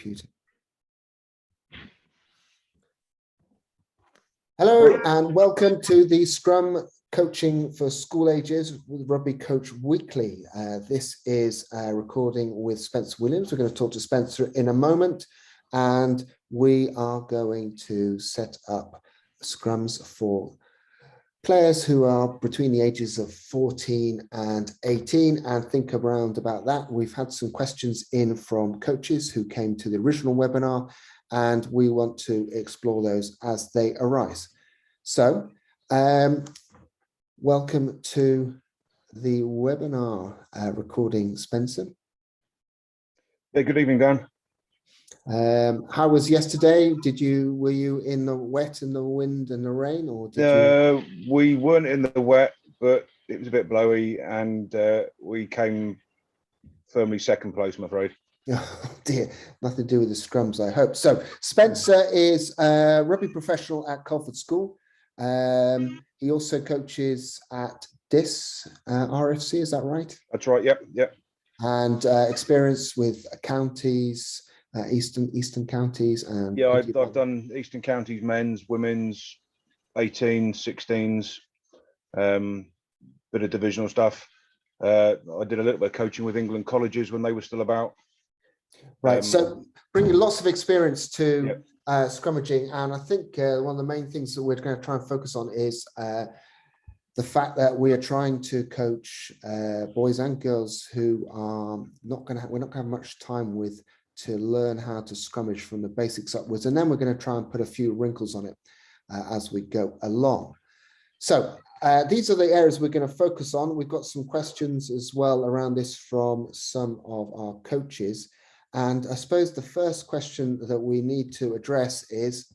computer. Hello and welcome to the Scrum Coaching for School Ages with Rugby Coach Weekly. This is a recording with Spencer Williams. We're going to talk to Spencer in a moment, and we are going to set up scrums for players who are between the ages of 14 and 18 and think around about that. We've had some questions in from coaches who came to the original webinar, and we want to explore those as they arise. So, welcome to the webinar recording, Spencer. Yeah, good evening, Dan. How was yesterday? Were you in the wet and the wind and the rain, or did you? We weren't in the wet, but it was a bit blowy, and we came firmly second place, I'm afraid. Oh dear, nothing to do with the scrums, I hope. So Spencer is a rugby professional at Colford School. He also coaches at DIS RFC, is that right? That's right, yep. And experience with counties, Eastern counties. And yeah, I've done Eastern counties, men's, women's, 18s, 16s, bit of divisional stuff. I did a little bit of coaching with England colleges when they were still about. Right, so bringing lots of experience to scrummaging, and I think one of the main things that we're going to try and focus on is the fact that we are trying to coach boys and girls who are we're not going to have much time with to learn how to scrummage from the basics upwards, and then we're going to try and put a few wrinkles on it as we go along. So these are the areas we're going to focus on. We've got some questions as well around this from some of our coaches. And I suppose the first question that we need to address is,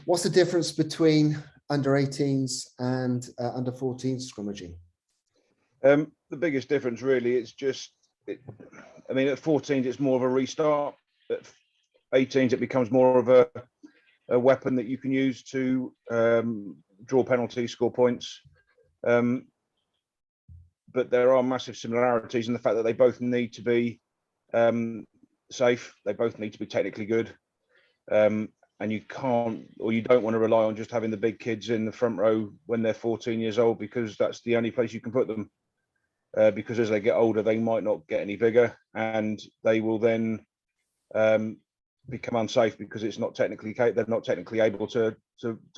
what's the difference between under 18s and under 14s scrummaging? The biggest difference really is just, I mean, at 14s it's more of a restart. At 18s it becomes more of a weapon that you can use to draw penalties, score points. But there are massive similarities in the fact that they both need to be safe. They both need to be technically good. And you can't, or you don't want to rely on just having the big kids in the front row when they're 14 years old, because that's the only place you can put them. Because as they get older, they might not get any bigger, and they will then become unsafe because they're not technically able to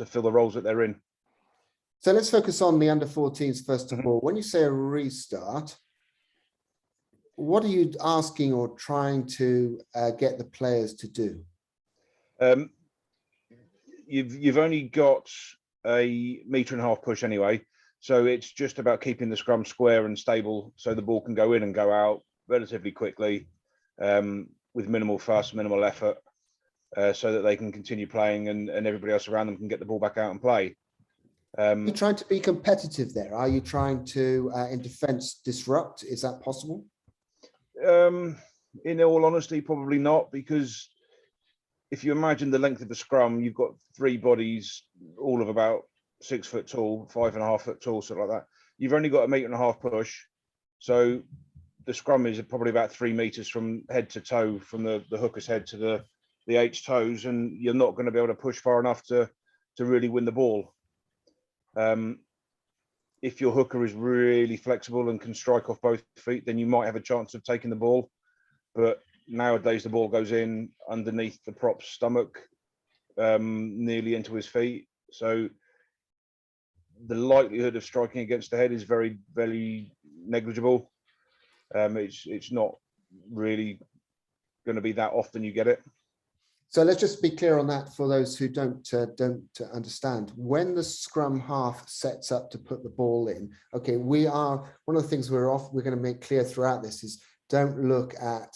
fill the roles that they're in. So let's focus on the under 14s first of all. When you say a restart, what are you asking or trying to get the players to do? You've only got a 1.5 meter push anyway, so it's just about keeping the scrum square and stable so the ball can go in and go out relatively quickly, with minimal fuss, minimal effort, so that they can continue playing and everybody else around them can get the ball back out and play. Are you trying to be competitive there? Are you trying to, in defense, disrupt? Is that possible? In all honesty, probably not, because if you imagine the length of the scrum, you've got 3 bodies, all of about 6 foot tall, 5.5 foot tall, something like that. You've only got a 1.5 meter push. So the scrum is probably about 3 meters from head to toe, from the hooker's head to the H toes, and you're not going to be able to push far enough to really win the ball. If your hooker is really flexible and can strike off both feet, then you might have a chance of taking the ball. But nowadays the ball goes in underneath the prop's stomach, nearly into his feet. So the likelihood of striking against the head is very, very negligible. It's not really going to be that often you get it. So let's just be clear on that for those who don't understand. When the scrum half sets up to put the ball in, okay, one of the things we're going to make clear throughout this is don't look at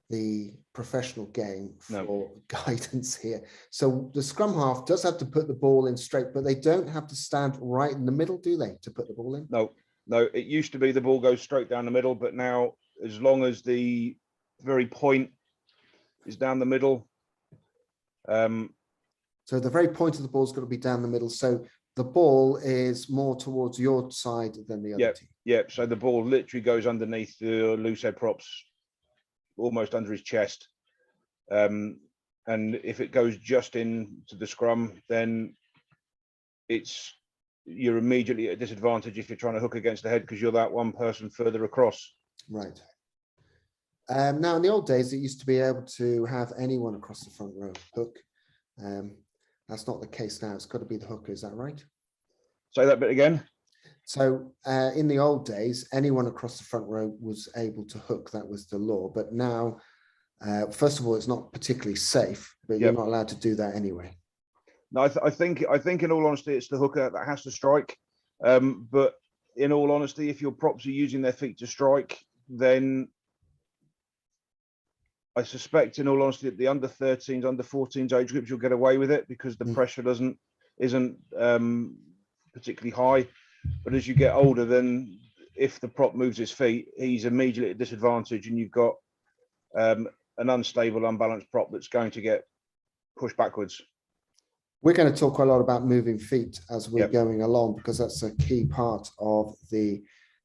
the professional game for guidance here. So the scrum half does have to put the ball in straight, but they don't have to stand right in the middle, do they, to put the ball in? No, it used to be the ball goes straight down the middle, but now as long as the very point is down the middle, so the very point of the ball is going to be down the middle. So the ball is more towards your side than the other team. Yeah. So the ball literally goes underneath the loose head props, almost under his chest. And if it goes just into the scrum, then you're immediately at a disadvantage if you're trying to hook against the head, because you're that one person further across. Right. Now, in the old days, it used to be able to have anyone across the front row hook. That's not the case now. It's got to be the hooker. Is that right? Say that bit again. So in the old days, anyone across the front row was able to hook. That was the law. But now, first of all, it's not particularly safe, but you're not allowed to do that anyway. No, I think in all honesty, it's the hooker that has to strike. But in all honesty, if your props are using their feet to strike, then I suspect, in all honesty, that the under 13s, under 14s age groups, you'll get away with it because the pressure isn't particularly high. But as you get older, then if the prop moves his feet, he's immediately at a disadvantage, and you've got an unstable, unbalanced prop that's going to get pushed backwards. We're going to talk a lot about moving feet as we're going along, because that's a key part of the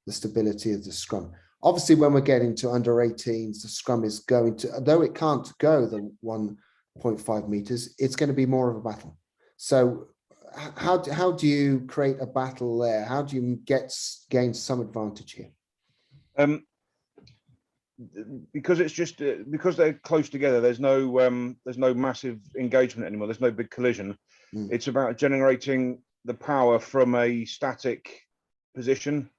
stability of the scrum. Obviously, when we're getting to under 18s, the scrum is going to, though it can't go the 1.5 meters, it's going to be more of a battle. So how do you create a battle there? How do you gain some advantage here? Because it's just because they're close together, there's no massive engagement anymore. There's no big collision. It's about generating the power from a static position.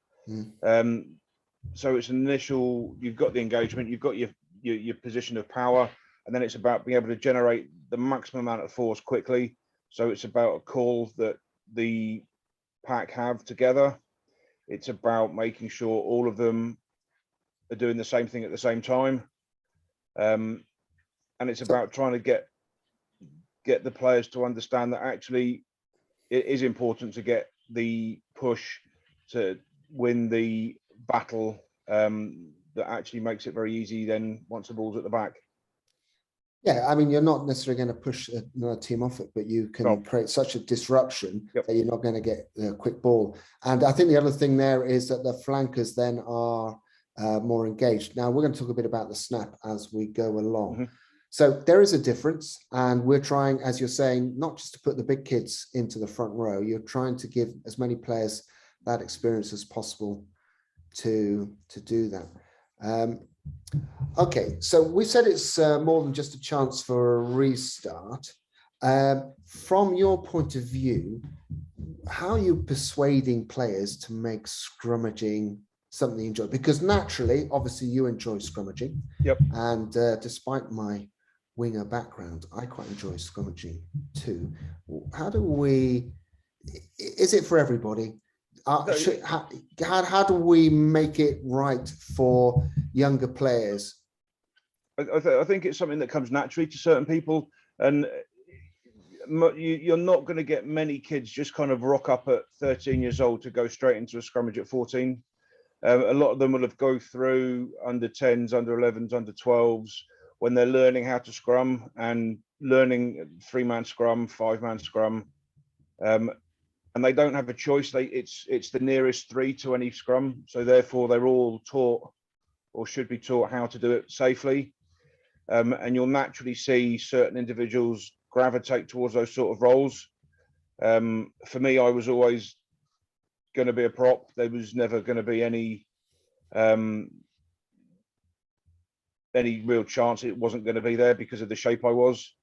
So it's an initial, you've got the engagement, you've got your position of power, and then it's about being able to generate the maximum amount of force quickly. So it's about a call that the pack have together. It's about making sure all of them are doing the same thing at the same time. And it's about trying to get the players to understand that actually it is important to get the push to win the battle, that actually makes it very easy then once the ball's at the back. Yeah, I mean, you're not necessarily going to push another team off it, but you can create such a disruption that you're not going to get a quick ball. And I think the other thing there is that the flankers then are more engaged. Now, we're going to talk a bit about the snap as we go along. So there is a difference, and we're trying, as you're saying, not just to put the big kids into the front row, you're trying to give as many players that experience as possible to do that. Okay, so we said it's more than just a chance for a restart. From your point of view, how are you persuading players to make scrummaging something you enjoy? Because naturally, obviously, you enjoy scrummaging. And despite my winger background, I quite enjoy scrummaging too. How do we? Is it for everybody? How do we make it right for younger players? I think it's something that comes naturally to certain people, and you're not going to get many kids just kind of rock up at 13 years old to go straight into a scrummage at 14. A lot of them will have go through under 10s, under 11s, under 12s when they're learning how to scrum and learning 3-man scrum, 5-man scrum. And they don't have a choice. It's the nearest 3 to any scrum. So therefore they're all taught, or should be taught, how to do it safely. And you'll naturally see certain individuals gravitate towards those sort of roles. For me, I was always going to be a prop. There was never going to be any real chance it wasn't going to be there because of the shape I was.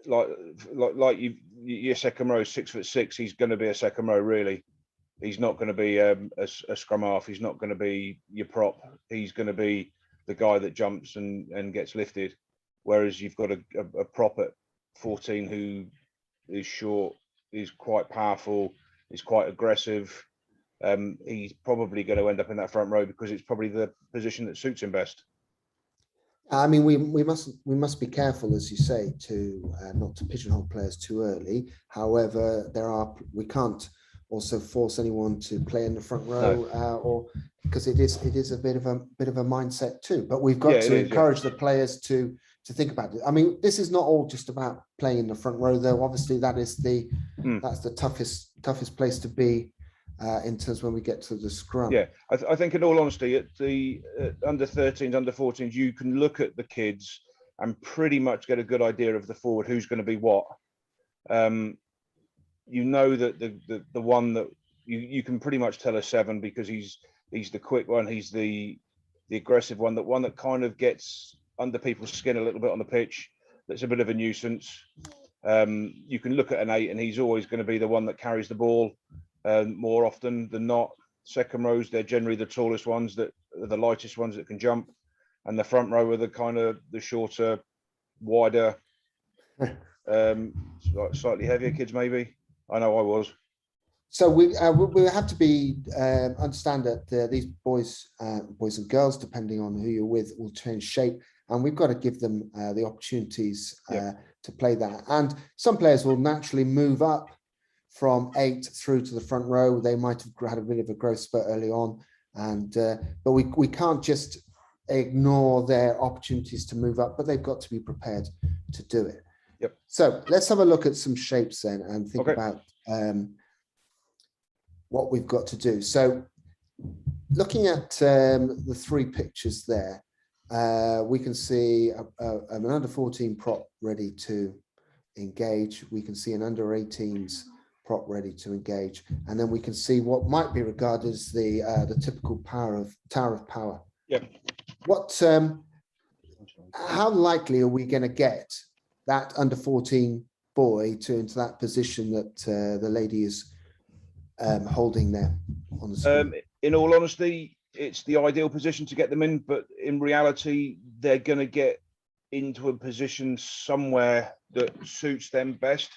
Like your second row is 6'6". He's going to be a second row, really. He's not going to be a scrum half. He's not going to be your prop. He's going to be the guy that jumps and gets lifted. Whereas you've got a prop at 14 who is short, is quite powerful, is quite aggressive. He's probably going to end up in that front row because it's probably the position that suits him best. I mean, we must be careful, as you say, to not to pigeonhole players too early. However, we can't also force anyone to play in the front row, or because it is a bit of a mindset too. But we've got to encourage the players to think about it. I mean, this is not all just about playing in the front row, though. Obviously, that is that's the toughest place to be in terms when we get to the scrum. Yeah, I think in all honesty, at the under 13s, under 14s, you can look at the kids and pretty much get a good idea of the forward who's going to be what. You know that the one that you can pretty much tell a 7 because he's the quick one, he's the aggressive one, that kind of gets under people's skin a little bit on the pitch. That's a bit of a nuisance. You can look at an 8 and he's always going to be the one that carries the ball more often than not. Second rows, they're generally the tallest ones, that are the lightest ones that can jump, and the front row are the kind of the shorter, wider, slightly heavier kids maybe. I know I was. So we have to be understand that these boys and girls, depending on who you're with, will change shape, and we've got to give them the opportunities to play that. And some players will naturally move up from 8 through to the front row. They might have had a bit of a growth spurt early on, and but we can't just ignore their opportunities to move up, but they've got to be prepared to do it. Yep. So let's have a look at some shapes then and think about what we've got to do. So looking at the 3 pictures there, we can see an under 14 prop ready to engage. We can see an under 18s prop ready to engage, and then we can see what might be regarded as the typical tower of power. Yep. What? How likely are we going to get that under 14 boy into that position that the lady is holding there on the screen? In all honesty, it's the ideal position to get them in, but in reality, they're going to get into a position somewhere that suits them best.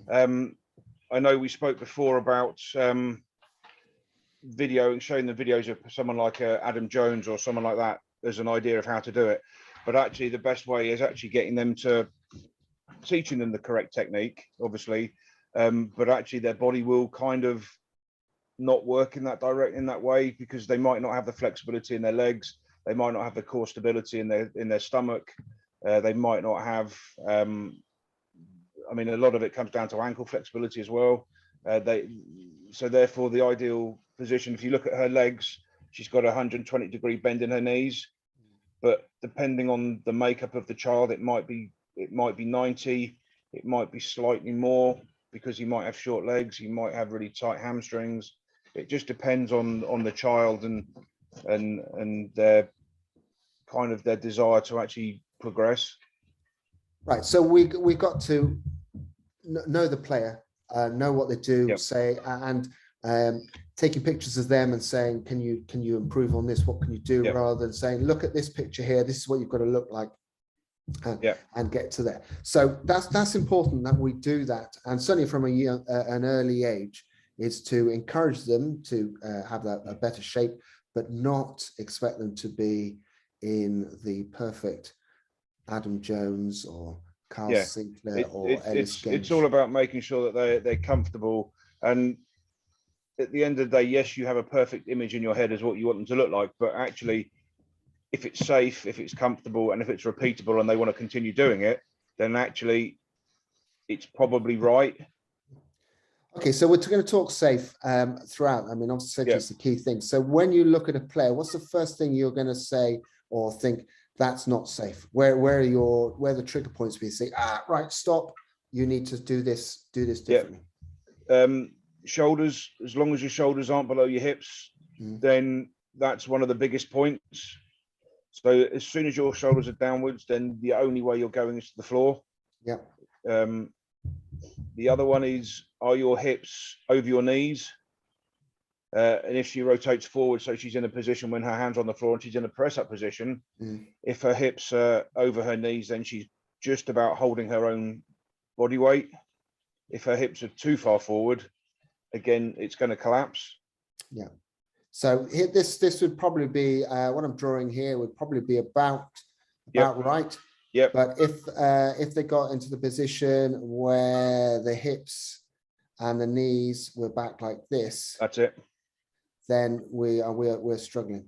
I know we spoke before about video and showing the videos of someone like Adam Jones or someone like that as an idea of how to do it, but actually the best way is actually getting them to teaching them the correct technique, obviously, but actually their body will kind of not work in that way, because they might not have the flexibility in their legs, they might not have the core stability in their stomach, they might not have I mean, a lot of it comes down to ankle flexibility as well. So therefore the ideal position, if you look at her legs, she's got a 120-degree bend in her knees, but depending on the makeup of the child, it might be 90, it might be slightly more, because he might have short legs, he might have really tight hamstrings. It just depends on the child and their kind of their desire to actually progress. Right. So we got to know the player, know what they do, say, and taking pictures of them and saying, can you improve on this? What can you do? Rather than saying, look at this picture here, this is what you've got to look like. And get to there. So that's important that we do that, and certainly from an early age, is to encourage them to have a better shape, but not expect them to be in the perfect Adam Jones or Carl Sinclair or Ellis Gensch. It's all about making sure that they're comfortable, and at the end of the day, yes, you have a perfect image in your head as what you want them to look like, but actually, if it's safe, if it's comfortable, and if it's repeatable and they want to continue doing it, then actually it's probably right. Okay, so we're going to talk safe throughout. I mean, obviously, it's the key thing. So when you look at a player, what's the first thing you're going to say or think that's not safe? Where are the trigger points where you say, right, stop, you need to do this differently? Shoulders, as long as your shoulders aren't below your hips, then that's one of the biggest points. So as soon as your shoulders are downwards, then the only way you're going is to the floor. The other one is, are your hips over your knees? And if she rotates forward, so she's in a position when her hands on the floor and she's in a press up position, if her hips are over her knees, then she's just about holding her own body weight. If her hips are too far forward, again, it's going to collapse. So here, this would probably be what I'm drawing here would probably be about right. But if they got into the position where the hips and the knees were back like this, that's it. Then we're struggling.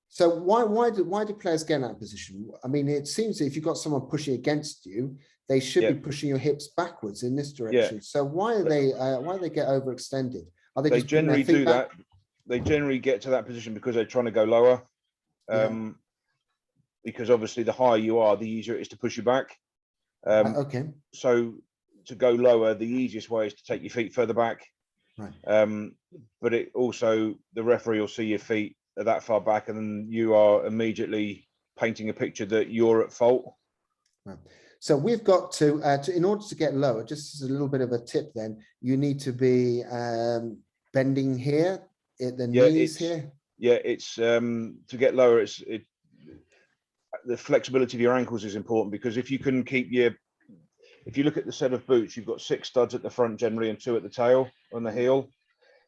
So why do players get in that position? I mean, it seems that if you've got someone pushing against you, they should be pushing your hips backwards in this direction. So why do they get overextended? Are they They just putting their generally feet do back? that. They generally get to that position because they're trying to go lower. Because obviously the higher you are, the easier it is to push you back. Right, okay. So to go lower, the easiest way is to take your feet further back. Right. But it also, the referee will see your feet are that far back, and then you are immediately painting a picture that you're at fault. Right. So we've got to in order to get lower, just as a little bit of a tip, then you need to be bending here at the knees here. Yeah, it's to get lower. The flexibility of your ankles is important, because if you can keep if you look at the set of boots, you've got 6 studs at the front generally and 2 at the tail on the heel.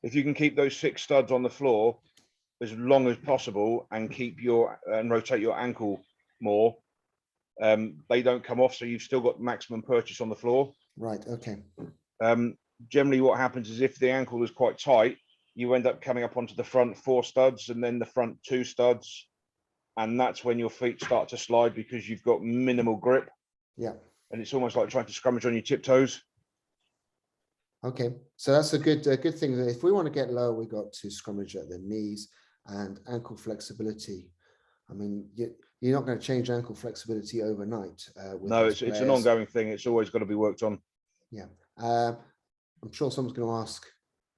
If you can keep those 6 studs on the floor as long as possible and rotate your ankle more, they don't come off, so you've still got maximum purchase on the floor. Right. Okay. Generally what happens is if the ankle is quite tight, you end up coming up onto the front 4 studs and then the front 2 studs, and that's when your feet start to slide because you've got minimal grip. Yeah. And it's almost like trying to scrummage on your tiptoes. Okay, so that's a good thing. If we want to get lower, we got to scrummage at the knees and ankle flexibility. I mean, you're not going to change ankle flexibility overnight. No, it's an ongoing thing. It's always got to be worked on. Yeah. I'm sure someone's going to ask,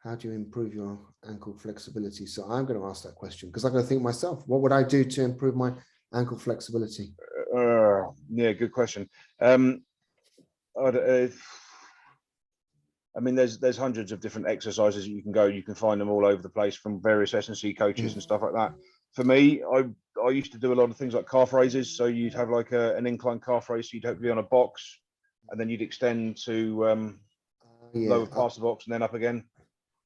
how do you improve your ankle flexibility? So I'm going to ask that question because I'm going to think myself, what would I do to improve my ankle flexibility? Yeah, good question. I mean, there's hundreds of different exercises you can go. You can find them all over the place from various S&C coaches and stuff like that. For me, I used to do a lot of things like calf raises. So you'd have like an incline calf raise. So you'd hopefully be on a box, and then you'd extend to lower past the box and then up again.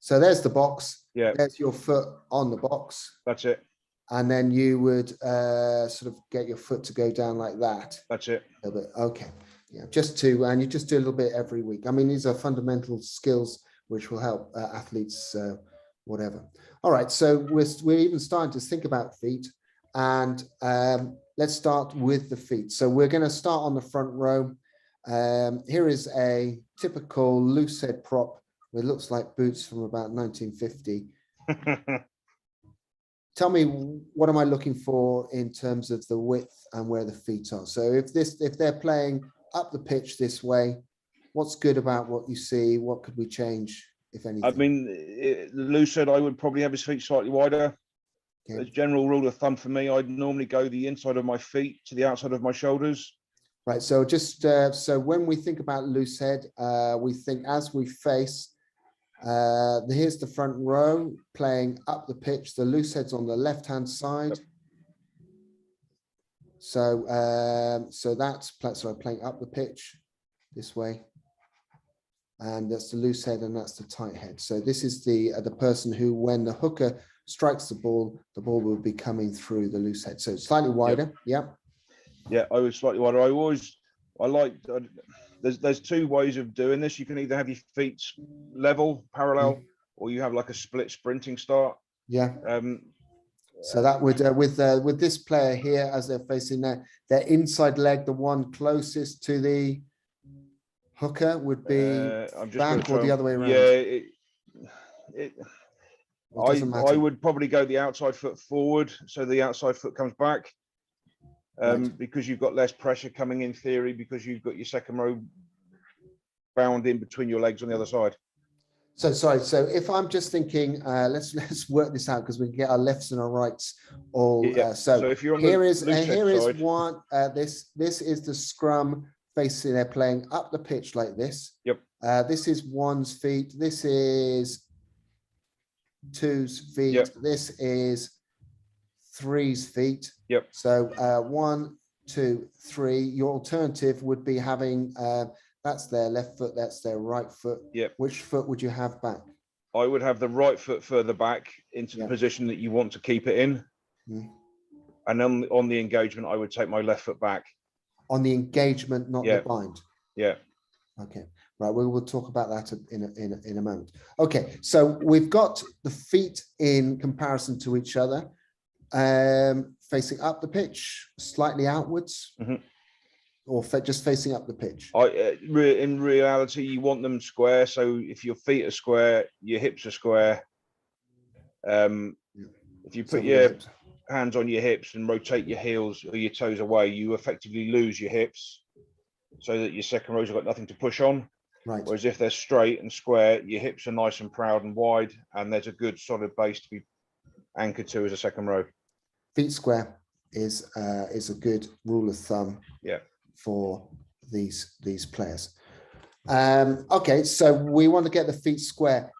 So there's the box. Yeah. There's your foot on the box. That's it. And then you would sort of get your foot to go down like that. That's it. A bit. Okay. Yeah. And you just do a little bit every week. I mean, these are fundamental skills which will help athletes, whatever. All right. So we're even starting to think about feet, and let's start with the feet. So we're going to start on the front row. Here is a typical loose head prop. It looks like boots from about 1950. Tell me, what am I looking for in terms of the width and where the feet are? So if they're playing up the pitch this way, what's good about what you see? What could we change, if anything? I mean, loose head, I would probably have his feet slightly wider. Okay. As a general rule of thumb for me, I'd normally go the inside of my feet to the outside of my shoulders. Right. So just so when we think about loose head, we think as we face. Here's the front row playing up the pitch. The loose head's on the left-hand side. So that's playing up the pitch this way, and that's the loose head, and that's the tight head. So this is the person who, when the hooker strikes the ball will be coming through the loose head. So slightly wider. Yep. Yeah, I was slightly wider. There's 2 ways of doing this. You can either have your feet level, parallel, or you have like a split sprinting start. Yeah. So that would with this player here, as they're facing their inside leg, the one closest to the hooker would be back or the other way around. Yeah. I would probably go the outside foot forward, so the outside foot comes back. Right. Because you've got less pressure coming in theory, because you've got your second row bound in between your legs on the other side. So sorry. So if I'm just thinking, let's work this out because we can get our lefts and our rights all. Yeah. So if you're on here is one. This is the scrum facing. They're playing up the pitch like this. Yep. This is one's feet. This is two's feet. Yep. This is three's feet. Yep. So 1, 2, 3. Your alternative would be having that's their left foot, that's their right foot. Yep. Which foot would you have back? I would have the right foot further back into the position that you want to keep it in. And then on the engagement, I would take my left foot back. On the engagement, not the bind. Yeah. Okay. Right. We will talk about that in a moment. Okay. So we've got the feet in comparison to each other. Facing up the pitch, slightly outwards. or just facing up the pitch? In reality, you want them square. So if your feet are square, your hips are square. If you put your hands on your hips and rotate your heels or your toes away, you effectively lose your hips, so that your second rows have got nothing to push on. Right. Whereas if they're straight and square, your hips are nice and proud and wide, and there's a good solid base to be anchored to as a second row. Feet square is a good rule of thumb. Yeah. For these players. Okay, so we want to get the feet square.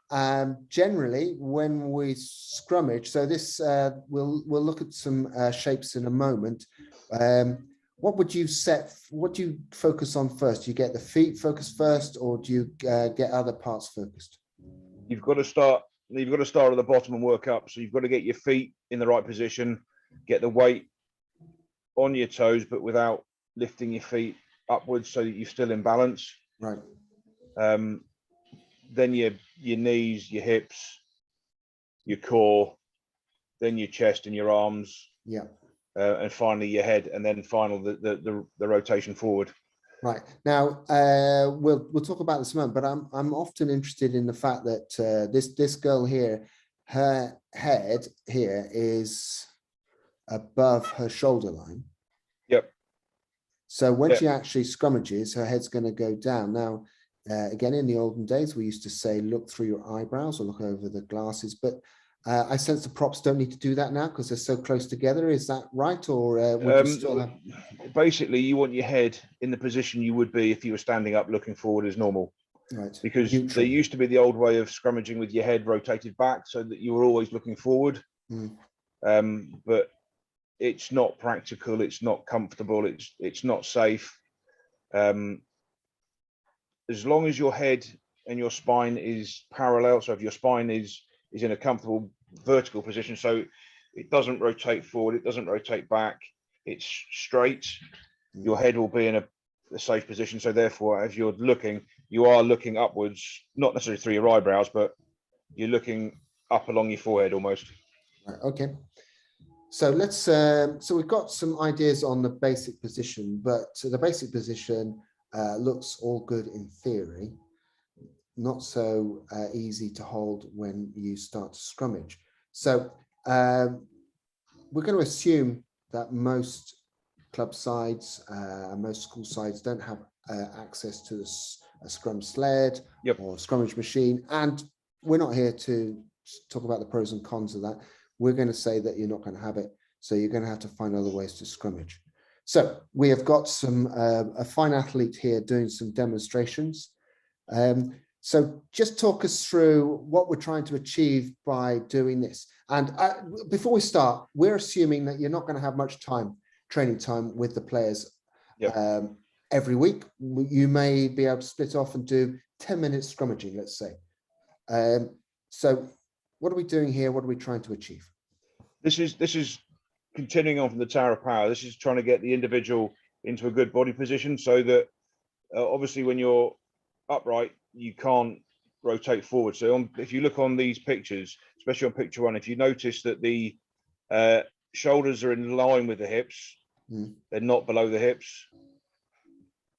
Generally, when we scrummage, so this we'll look at some shapes in a moment. What would you what do you focus on first? Do you get the feet focused first, or do you get other parts focused? You've got to start at the bottom and work up. So you've got to get your feet in the right position, get the weight on your toes, but without lifting your feet upwards, so that you're still in balance. Right. Then your knees, your hips, your core, then your chest and your arms. Yeah. And finally your head, and then the rotation forward. Right. Now we'll talk about this in a moment, but I'm often interested in the fact that this girl here, her head here is above her shoulder line. Yep. So when she actually scrummages, her head's going to go down. Now, again, in the olden days, we used to say, look through your eyebrows or look over the glasses. But I sense the props don't need to do that now because they're so close together. Is that right? Or would you still have... Basically, you want your head in the position you would be if you were standing up looking forward as normal. Right. Because there used to be the old way of scrummaging with your head rotated back so that you were always looking forward. But it's not practical, it's not comfortable, it's not safe. As long as your head and your spine is parallel, so if your spine is in a comfortable vertical position, so it doesn't rotate forward, it doesn't rotate back, it's straight, your head will be in a safe position. So therefore, as you're looking, you are looking upwards, not necessarily through your eyebrows, but you're looking up along your forehead almost. Right, okay. So let's so we've got some ideas on the basic position, but the basic position looks all good in theory, not so easy to hold when you start to scrummage. So we're going to assume that most club sides, most school sides don't have access to a scrum sled or scrummage machine. And we're not here to talk about the pros and cons of that. We're going to say that you're not going to have it. So you're going to have to find other ways to scrummage. So we have got some a fine athlete here doing some demonstrations. So just talk us through what we're trying to achieve by doing this. And before we start, we're assuming that you're not going to have much training time with the players every week. You may be able to split off and do 10 minutes scrummaging, let's say. So what are we doing here? What are we trying to achieve? This is continuing on from the Tower of Power. This is trying to get the individual into a good body position so that obviously when you're upright, you can't rotate forward. So if you look on these pictures, especially on picture one, if you notice that the shoulders are in line with the hips, they're not below the hips.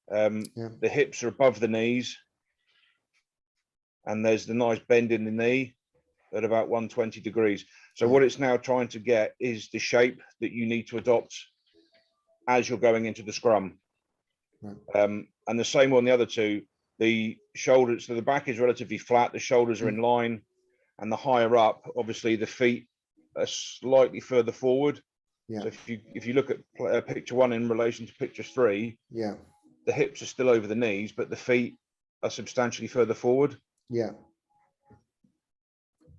The hips are above the knees, and there's the nice bend in the knee at about 120 degrees. So what it's now trying to get is the shape that you need to adopt as you're going into the scrum. And the same on the other two, the shoulders, so the back is relatively flat, the shoulders are in line, and the higher up, obviously the feet are slightly further forward. So if you look at picture one in relation to picture three, the hips are still over the knees, but the feet are substantially further forward.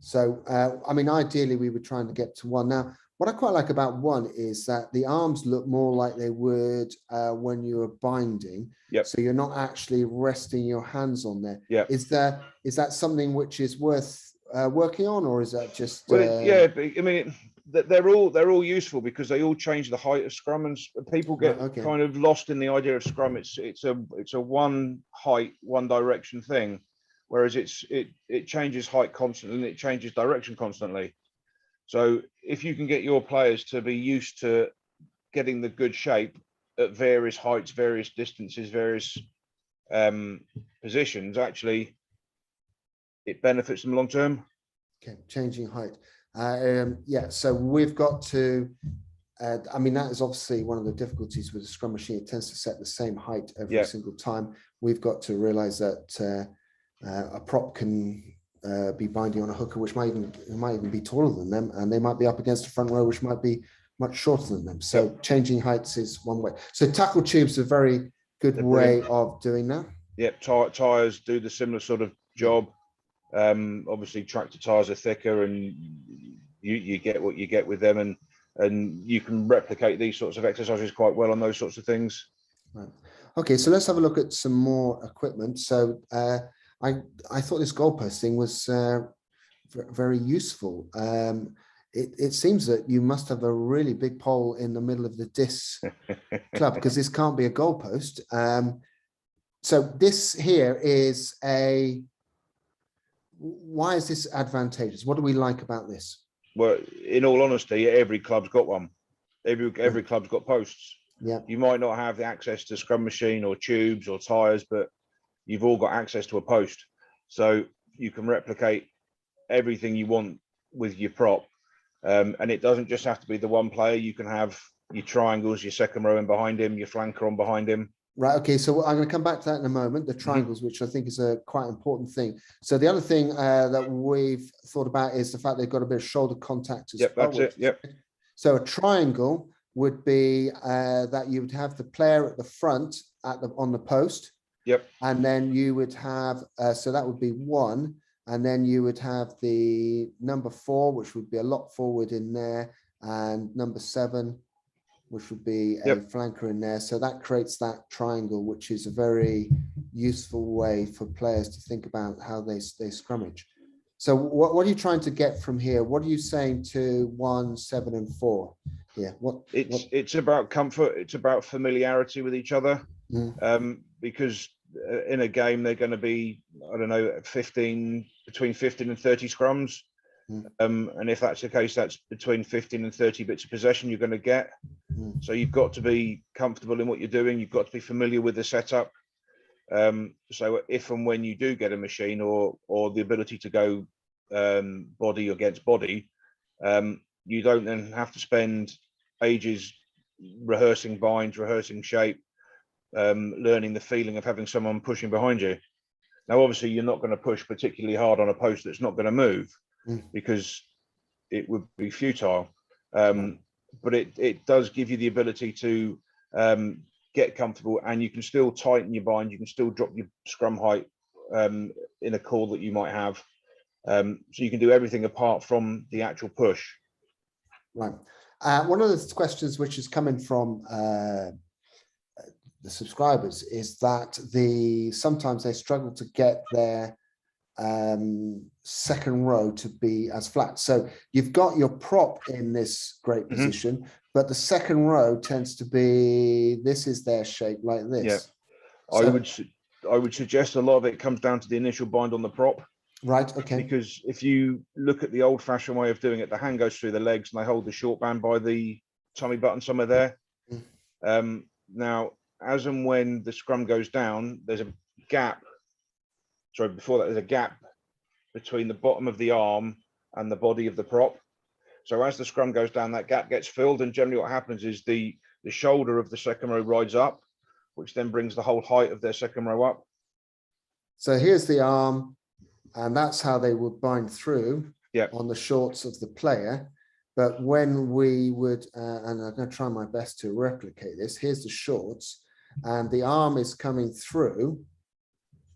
So, I mean, ideally, we were trying to get to one. Now, what I quite like about one is that the arms look more like they would when you were binding. So you're not actually resting your hands on there. Is that something which is worth working on, or is that just? Well, I mean, they're all useful because they all change the height of scrum, and people get kind of lost in the idea of scrum. It's a one height, one direction thing. Whereas it changes height constantly and it changes direction constantly. So if you can get your players to be used to getting the good shape at various heights, various distances, various positions, actually it benefits them long term. Okay, changing height. Yeah, so we've got to, I mean, that is obviously one of the difficulties with the scrum machine. It tends to set the same height every single time. We've got to realize that a prop can be binding on a hooker, which might even be taller than them, and they might be up against a front row, which might be much shorter than them. So changing heights is one way. So tackle tubes are a very good way of doing that. Yep, tires do the similar sort of job. Obviously tractor tires are thicker, and you get what you get with them, and you can replicate these sorts of exercises quite well on those sorts of things. Right. Okay, so let's have a look at some more equipment. So I thought this goalpost thing was very useful. It seems that you must have a really big pole in the middle of the disc club, because this can't be a goalpost. So this here is why is this advantageous? What do we like about this? Well, in all honesty, every club's got one. Every club's got posts. Yeah. You might not have the access to scrum machine or tubes or tires, but you've all got access to a post. So you can replicate everything you want with your prop. And it doesn't just have to be the one player. You can have your triangles, your second row in behind him, your flanker on behind him. Right. Okay. So I'm going to come back to that in a moment, the triangles, which I think is a quite important thing. So the other thing that we've thought about is the fact they've got a bit of shoulder contact as well. That's it. Yep. So a triangle would be that you would have the player at the front on the post. Yep. And then you would have, so that would be one. And then you would have the number 4, which would be a lot forward in there, and number 7, which would be a flanker in there. So that creates that triangle, which is a very useful way for players to think about how they scrummage. So what are you trying to get from here? What are you saying to 1, 7, and 4? Yeah, it's about comfort. It's about familiarity with each other. Because in a game they're going to be, I don't know, between 15 and 30 scrums. And if that's the case, that's between 15 and 30 bits of possession you're going to get. So you've got to be comfortable in what you're doing. You've got to be familiar with the setup. So if and when you do get a machine or the ability to go body against body, you don't then have to spend ages rehearsing binds, rehearsing shape, learning the feeling of having someone pushing behind you. Now, obviously, you're not going to push particularly hard on a post that's not going to move, because it would be futile. But it does give you the ability to get comfortable, and you can still tighten your bind. You can still drop your scrum height in a call that you might have. So you can do everything apart from the actual push. Right. One of the questions which is coming from the subscribers is that sometimes they struggle to get their second row to be as flat. So you've got your prop in this great position, but the second row tends to be, this is their shape like this. Yeah. So, I would suggest a lot of it comes down to the initial bind on the prop. Right. Okay. Because if you look at the old fashioned way of doing it, the hand goes through the legs and they hold the short band by the tummy button somewhere there. Now, as and when the scrum goes down, there's a gap. Sorry, before that, there's a gap between the bottom of the arm and the body of the prop. So as the scrum goes down, that gap gets filled, and generally what happens is the shoulder of the second row rides up, which then brings the whole height of their second row up. So here's the arm, and that's how they would bind through on the shorts of the player. But when we would, and I'm going to try my best to replicate this, here's the shorts, and the arm is coming through.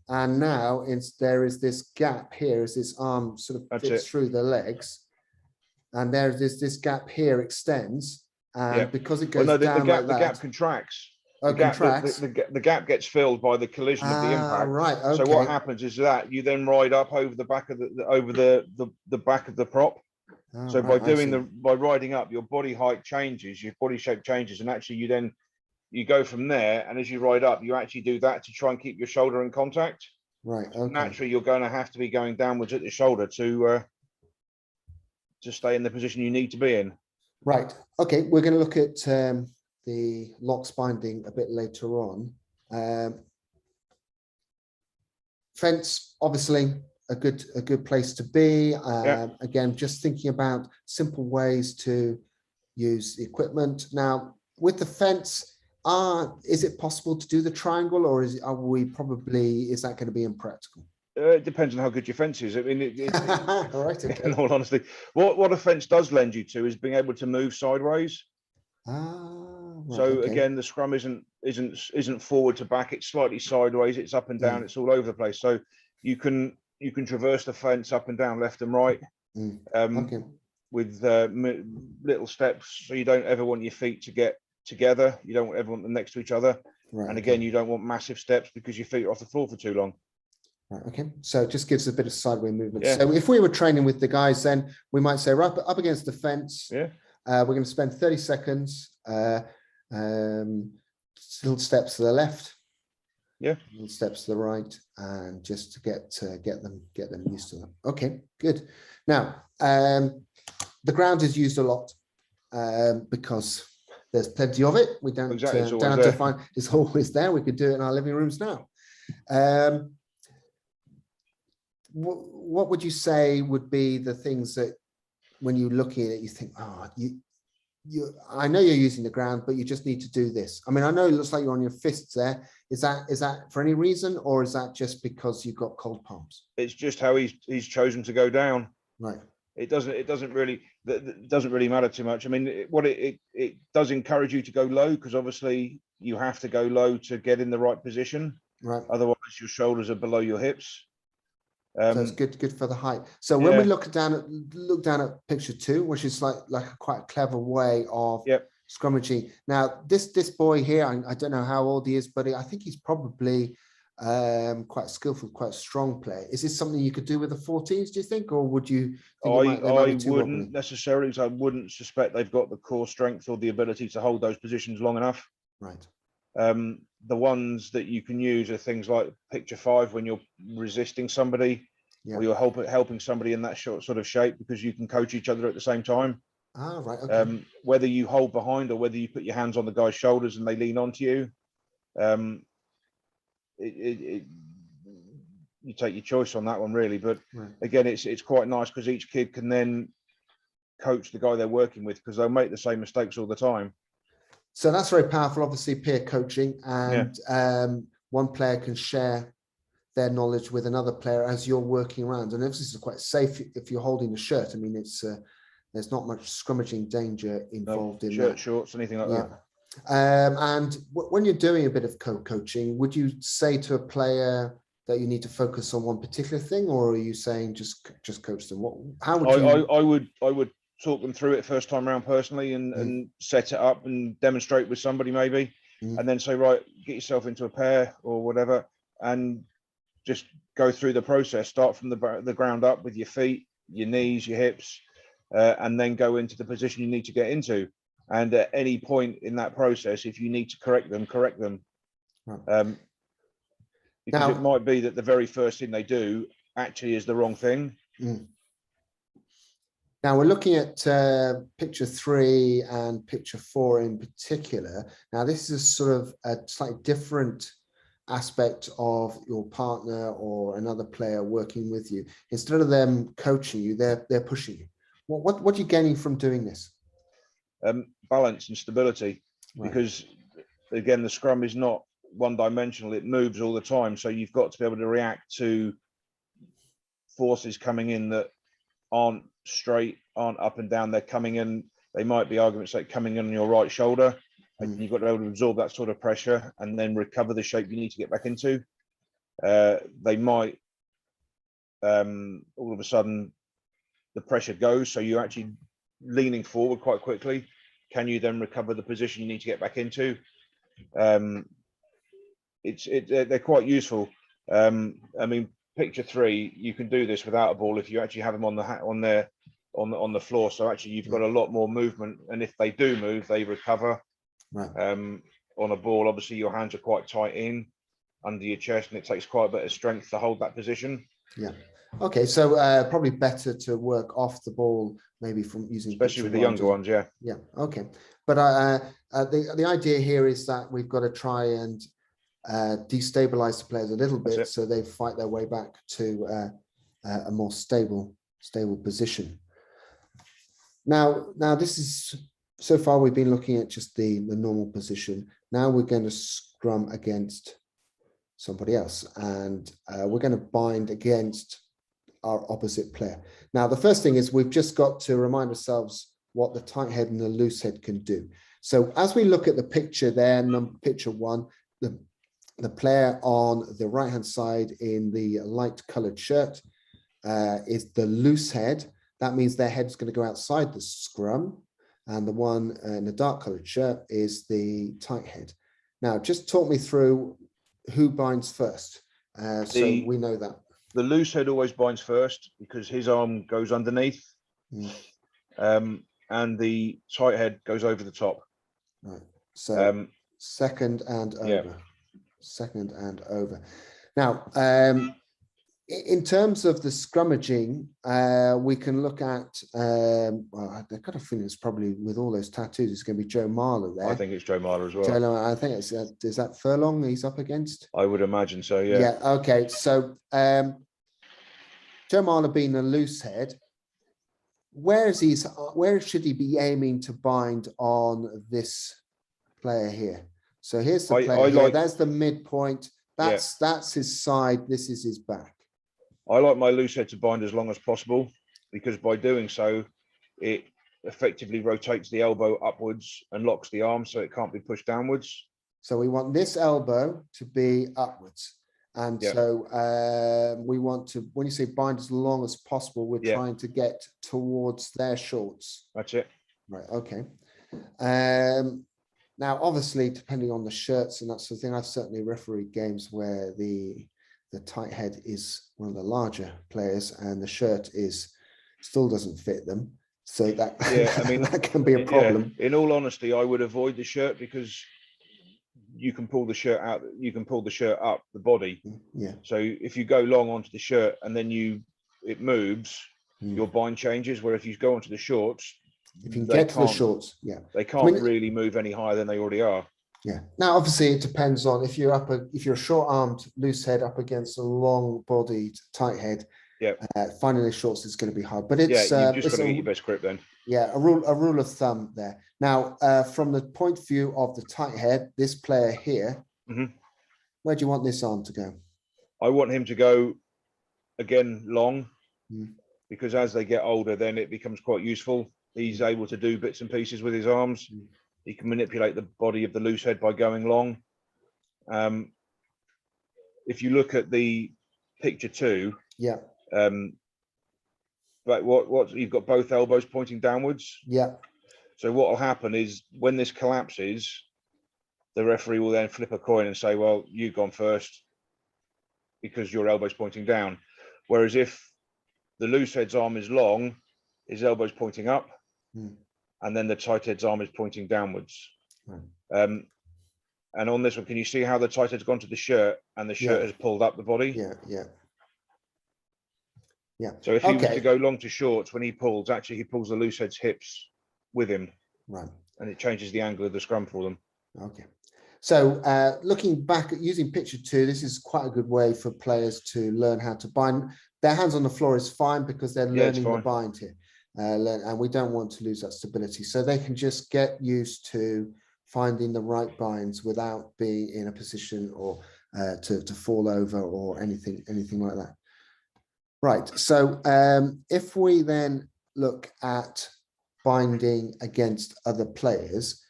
And now there is this gap here as this arm sort of fits through the legs. And there's this gap here extends. And because it goes down like that. The gap contracts. Contracts. The gap gets filled by the collision of the impact. Right. Okay. So what happens is that you then ride up over the back of the back of the prop. So by riding up, your body height changes, your body shape changes, and actually you go from there, and as you ride up, you actually do that to try and keep your shoulder in contact. Right. Okay. Naturally, you're going to have to be going downwards at the shoulder to stay in the position you need to be in. Right. Okay. We're going to look at the locks binding a bit later on. Fence, obviously, a good place to be. Again, just thinking about simple ways to use the equipment. Now, with the fence, is it possible to do the triangle, or is that going to be impractical? It depends on how good your fence is. I mean, all right. Okay. In all honesty, what a fence does lend you to is being able to move sideways. Right, so okay. again, the scrum isn't forward to back; it's slightly sideways. It's up and down. It's all over the place. So you can traverse the fence up and down, left and right, Okay. with little steps. So you don't ever want your feet to get together. You don't ever want them next to each other. Right, and again, you don't want massive steps because your feet are off the floor for too long. Right, okay, so it just gives a bit of sideway movement. So if we were training with the guys, then we might say, right up against the fence, we're going to spend 30 seconds, little steps to the left, little steps to the right, and just to get them used to them. Okay, good. Now, the ground is used a lot because there's plenty of it. We don't have to find, it's always there. We could do it in our living rooms now. What would you say would be the things that when you're looking at it, you think, oh, I know you're using the ground, but you just need to do this. I mean, I know it looks like you're on your fists there. Is that for any reason, or is that just because you've got cold palms? It's just how he's chosen to go down. Right. It doesn't really matter too much. I mean, it does encourage you to go low, because obviously you have to go low to get in the right position. Right. Otherwise, your shoulders are below your hips. So it's good for the height. So when we look down at picture 2, which is like a quite clever way of scrummaging. Now this boy here, I don't know how old he is, but I think he's probably quite skillful, quite a strong player. Is this something you could do with the 14s, do you think, or would you think I wouldn't necessarily, because I wouldn't suspect they've got the core strength or the ability to hold those positions long enough. Right. The ones that you can use are things like picture 5, when you're resisting somebody, or you're helping somebody in that sort of shape, because you can coach each other at the same time. Ah, right. Okay. Whether you hold behind or whether you put your hands on the guy's shoulders and they lean onto you, you take your choice on that one, really. But again, it's quite nice because each kid can then coach the guy they're working with, because they'll make the same mistakes all the time. So that's very powerful, obviously, peer coaching, and one player can share their knowledge with another player as you're working around. And this is quite safe if you're holding a shirt. I mean, it's there's not much scrummaging danger involved in shirt, shorts, anything like that. And when you're doing a bit of coaching, would you say to a player that you need to focus on one particular thing, or are you saying just coach them? How would you? I would talk them through it first time around personally, and set it up and demonstrate with somebody maybe, and then say, right, get yourself into a pair or whatever, and just go through the process. Start from the ground up with your feet, your knees, your hips, and then go into the position you need to get into. And at any point in that process, if you need to correct them, correct them. Because now, it might be that the very first thing they do actually is the wrong thing. Now we're looking at picture 3 and picture 4 in particular. Now this is sort of a slightly different aspect of your partner or another player working with you. Instead of them coaching you, they're pushing you. What are you gaining from doing this? Balance and stability, because again, the scrum is not one-dimensional. It moves all the time, so you've got to be able to react to forces coming in that aren't straight, aren't up and down. They're coming in. They might be arguments like coming in on your right shoulder, and you've got to be able to absorb that sort of pressure and then recover the shape you need to get back into. They might all of a sudden the pressure goes, so you're actually leaning forward quite quickly. Can you then recover the position you need to get back into? They're quite useful. I mean, picture 3, you can do this without a ball if you actually have them on the floor. So actually, you've got a lot more movement, and if they do move, they recover. On a ball, obviously, your hands are quite tight in under your chest, and it takes quite a bit of strength to hold that position. Okay, so probably better to work off the ball, maybe from using especially with the younger ones. Yeah. Yeah. Okay. But the idea here is that we've got to try and destabilize the players a little bit so they fight their way back to a more stable position. Now this is, so far we've been looking at just the normal position. Now we're going to scrum against somebody else, and we're going to bind against our opposite player. Now, the first thing is we've just got to remind ourselves what the tight head and the loose head can do. So as we look at the picture there, picture one, the player on the right-hand side in the light colored shirt is the loose head. That means their head's going to go outside the scrum. And the one in the dark colored shirt is the tight head. Now, just talk me through who binds first. So we know that. The loose head always binds first because his arm goes underneath. And the tight head goes over the top. Right. So second and over. Yeah. Second and over. Now, in terms of the scrummaging, we can look at, well, I kind of think it's probably with all those tattoos, it's going to be Joe Marler there. I think it's Joe Marler as well. I think it's, is that Furlong he's up against? I would imagine so, yeah. Yeah, okay. So Joe Marler being a loose head, where should he be aiming to bind on this player here? So here's the player here. That's the midpoint. That's his side. This is his back. I like my loose head to bind as long as possible because by doing so, it effectively rotates the elbow upwards and locks the arm so it can't be pushed downwards. So we want this elbow to be upwards. And so we want to, when you say bind as long as possible, we're trying to get towards their shorts. That's it. Right, okay. Now, obviously, depending on the shirts and that sort of thing, I've certainly refereed games where the tight head is one of the larger players and the shirt still doesn't fit them. So that, I mean, that can be a problem. In all honesty, I would avoid the shirt because you can pull the shirt out, you can pull the shirt up the body. Yeah. So if you go long onto the shirt and then it moves, your bind changes. Where if you go onto the shorts, if you get to the shorts, they can't really move any higher than they already are. Yeah. Now, obviously, it depends on if you're a short-armed loose head up against a long-bodied tight head. Yeah. Finding the shorts is going to be hard, but it's you've just got to get your best grip then. Yeah, a rule of thumb there. Now, from the point of view of the tight head, this player here, where do you want this arm to go? I want him to go again long, because as they get older, then it becomes quite useful. He's able to do bits and pieces with his arms. He can manipulate the body of the loose head by going long. If you look at the picture 2, but what you've got both elbows pointing downwards. Yeah. So what will happen is when this collapses, the referee will then flip a coin and say, "Well, you've gone first because your elbow's pointing down." Whereas if the loose head's arm is long, his elbow's pointing up, and then the tight head's arm is pointing downwards. And on this one, can you see how the tight head's gone to the shirt and the shirt has pulled up the body? Yeah. So if he was to go long to shorts, when he pulls, actually he pulls the loose head's hips with him. Right. And it changes the angle of the scrum for them. Okay. So looking back at using picture 2, this is quite a good way for players to learn how to bind. Their hands on the floor is fine because they're learning the bind here. And we don't want to lose that stability. So they can just get used to finding the right binds without being in a position or to fall over or anything like that. Right. So if we then look at binding against other players,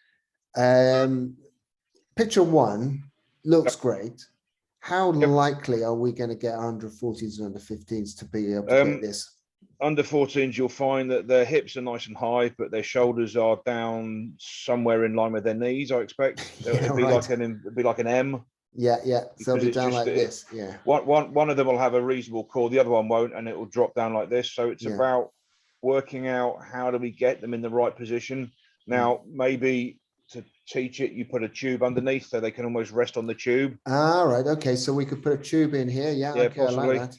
picture 1 looks great. How likely are we going to get under 14s and under 15s to be able to get this? Under 14s, you'll find that their hips are nice and high, but their shoulders are down somewhere in line with their knees, I expect. It'd be like an M. Yeah. So they'll be down like this. Yeah. One of them will have a reasonable core, the other one won't, and it will drop down like this. So it's about working out how do we get them in the right position. Now, maybe to teach it, you put a tube underneath so they can almost rest on the tube. Right. Okay. So we could put a tube in here. Yeah. Okay. Possibly. I like that.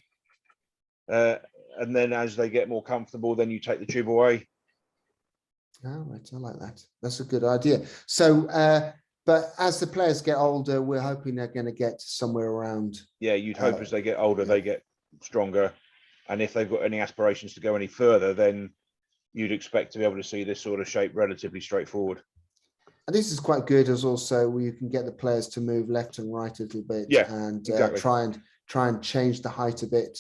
and then as they get more comfortable, then you take the tube away. All right, I like that. That's a good idea. So, but as the players get older, we're hoping they're going to get somewhere around. Yeah, you'd hope as they get older, they get stronger. And if they've got any aspirations to go any further, then you'd expect to be able to see this sort of shape relatively straightforward. And this is quite good as also where you can get the players to move left and right a little bit, and exactly. try and change the height a bit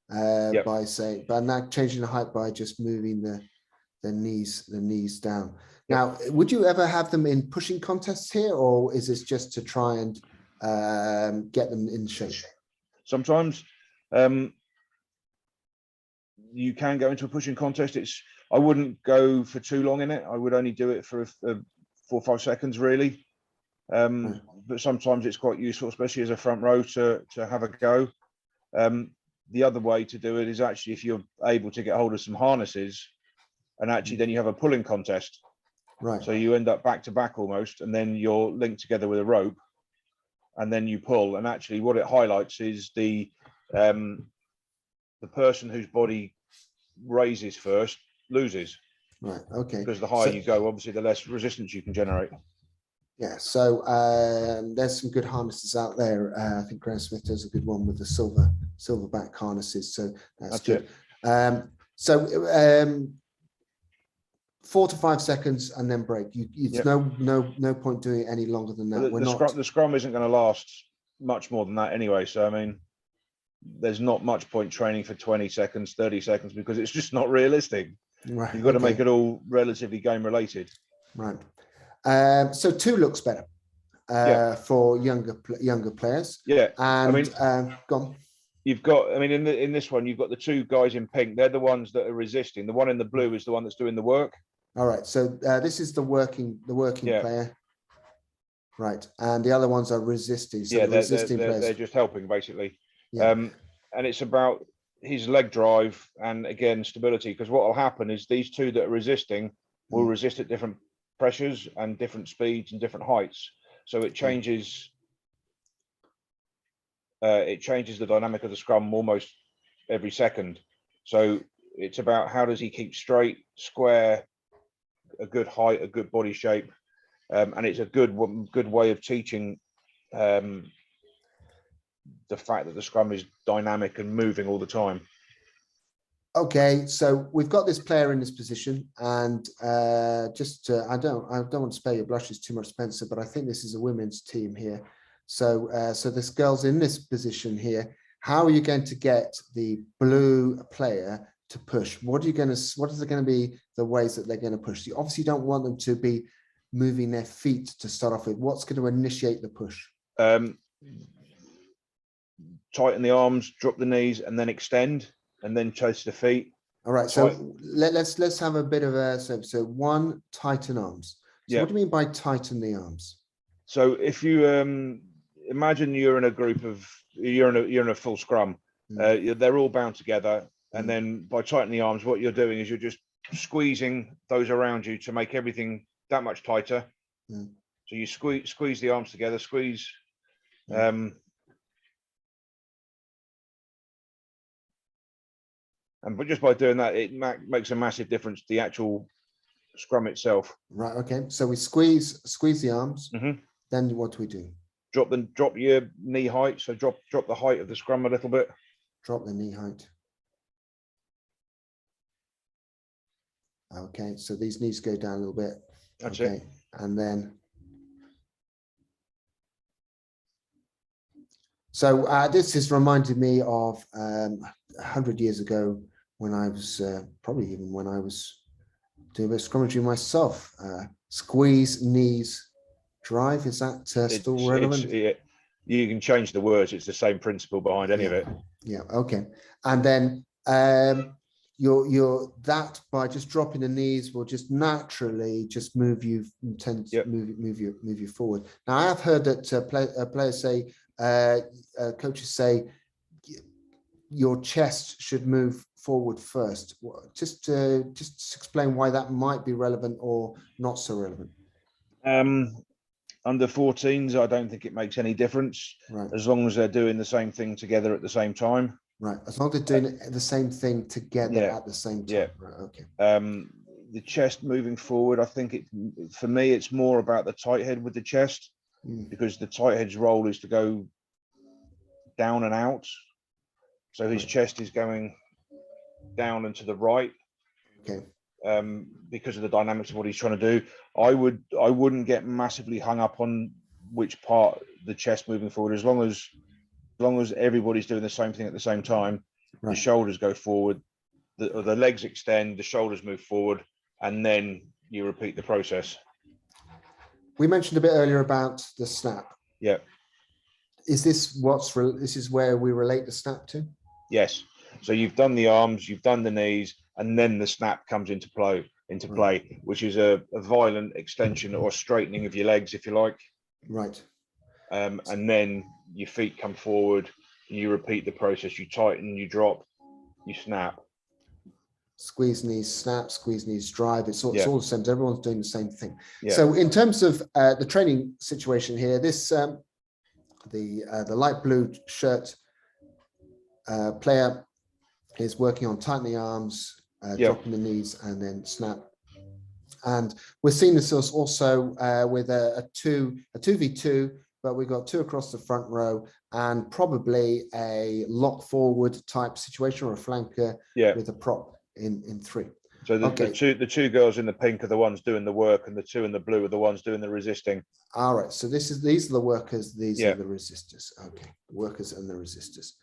by saying, but not changing the height by just moving the knees down. Now, would you ever have them in pushing contests here, or is this just to try and get them in shape? Sometimes you can go into a pushing contest. I wouldn't go for too long in it. I would only do it for 4 or 5 seconds, really. But sometimes it's quite useful, especially as a front row, to have a go. The other way to do it is actually if you're able to get hold of some harnesses, and actually then you have a pulling contest. Right. So you end up back to back almost, and then you're linked together with a rope, and then you pull. And actually what it highlights is the person whose body raises first loses. Right. Okay. Because the higher you go, obviously the less resistance you can generate. Yeah. So there's some good harnesses out there. I think Graham Smith does a good one with the silverback harnesses. So that's good. 4 to 5 seconds and then break. It's no point doing it any longer than that. The scrum isn't going to last much more than that anyway. So I mean, there's not much point training for 20 seconds, 30 seconds, because it's just not realistic. Right. You've got to make it all relatively game related. Right. So 2 looks better for younger players. Yeah. And I mean, go on. You've got, I mean, in this one, you've got the 2 guys in pink. They're the ones that are resisting. The one in the blue is the one that's doing the work. All right. So this is the working player. Right. And the other ones are resisting. So they're just helping basically. Yeah. And it's about his leg drive and again stability, because what will happen is these 2 that are resisting will resist at different pressures and different speeds and different heights. So it changes. It changes the dynamic of the scrum almost every second. So it's about how does he keep straight, square, a good height, a good body shape, and it's a good way of teaching the fact that the scrum is dynamic and moving all the time. Okay, so we've got this player in this position, and I don't want to spare your blushes too much, Spencer, but I think this is a women's team here. So this girl's in this position here. How are you going to get the blue player to push? What is it going to be the ways that they're going to push? You obviously don't want them to be moving their feet to start off with. What's going to initiate the push? Tighten the arms, drop the knees, and then extend, and then chase the feet. All right. So let's have a bit of a so 1, tighten arms. So what do you mean by tighten the arms? So if you imagine you're in a group of you're in a full scrum, they're all bound together, and then by tightening the arms, what you're doing is you're just squeezing those around you to make everything that much tighter. So you squeeze the arms together, squeeze. But just by doing that, it makes a massive difference to the actual scrum itself. Right. Okay. So we squeeze the arms. Then what do we do? Drop your knee height. So drop the height of the scrum a little bit. Drop the knee height. Okay. So these knees go down a little bit. That's it. And then. So this has reminded me of 100 years ago when I was probably even when I was doing a bit of scrummaging myself. Squeeze, knees, drive. Is that still relevant? You can change the words. It's the same principle behind any of it. Yeah. Okay. And then you're that by just dropping the knees will just naturally just move you move you forward. Now I have heard that players say. Coaches say your chest should move forward first. Just explain why that might be relevant or not so relevant. under 14s, I don't think it makes any difference, Right. as long as they're doing the same thing together at the same time. Right. As long as they're doing the same thing together Yeah. at the same time. Yeah. Right. Okay. The chest moving forward, I think for me, it's more about the tight head with the chest, because the tight head's role is to go down and out. So his chest is going down and to the right. Okay. Because of the dynamics of what he's trying to do. I wouldn't get massively hung up on which part the chest moving forward, as long as everybody's doing the same thing at the same time. Right. The shoulders go forward, the legs extend, the shoulders move forward, and then you repeat the process. We mentioned a bit earlier about the snap. Yeah. Is this this is where we relate the snap to? Yes. So you've done the arms, you've done the knees, and then the snap comes into play, right. Which is a violent extension or straightening of your legs, if you like. Right. And then your feet come forward, and you repeat the process. You tighten, you drop, you snap. Squeeze knees, snap, squeeze knees, drive. It's all the same. Everyone's doing the same thing. Yeah. So in terms of the training situation here, this the light blue shirt player is working on tightening arms, dropping the knees, and then snap. And we're seeing this also with a 2v2, but we've got 2 across the front row, and probably a lock forward type situation, or a flanker with a prop in 3. So the two girls in the pink are the ones doing the work, and the 2 in the blue are the ones doing the resisting. All right. So these are the workers. These are the resistors. Okay, workers and the resistors.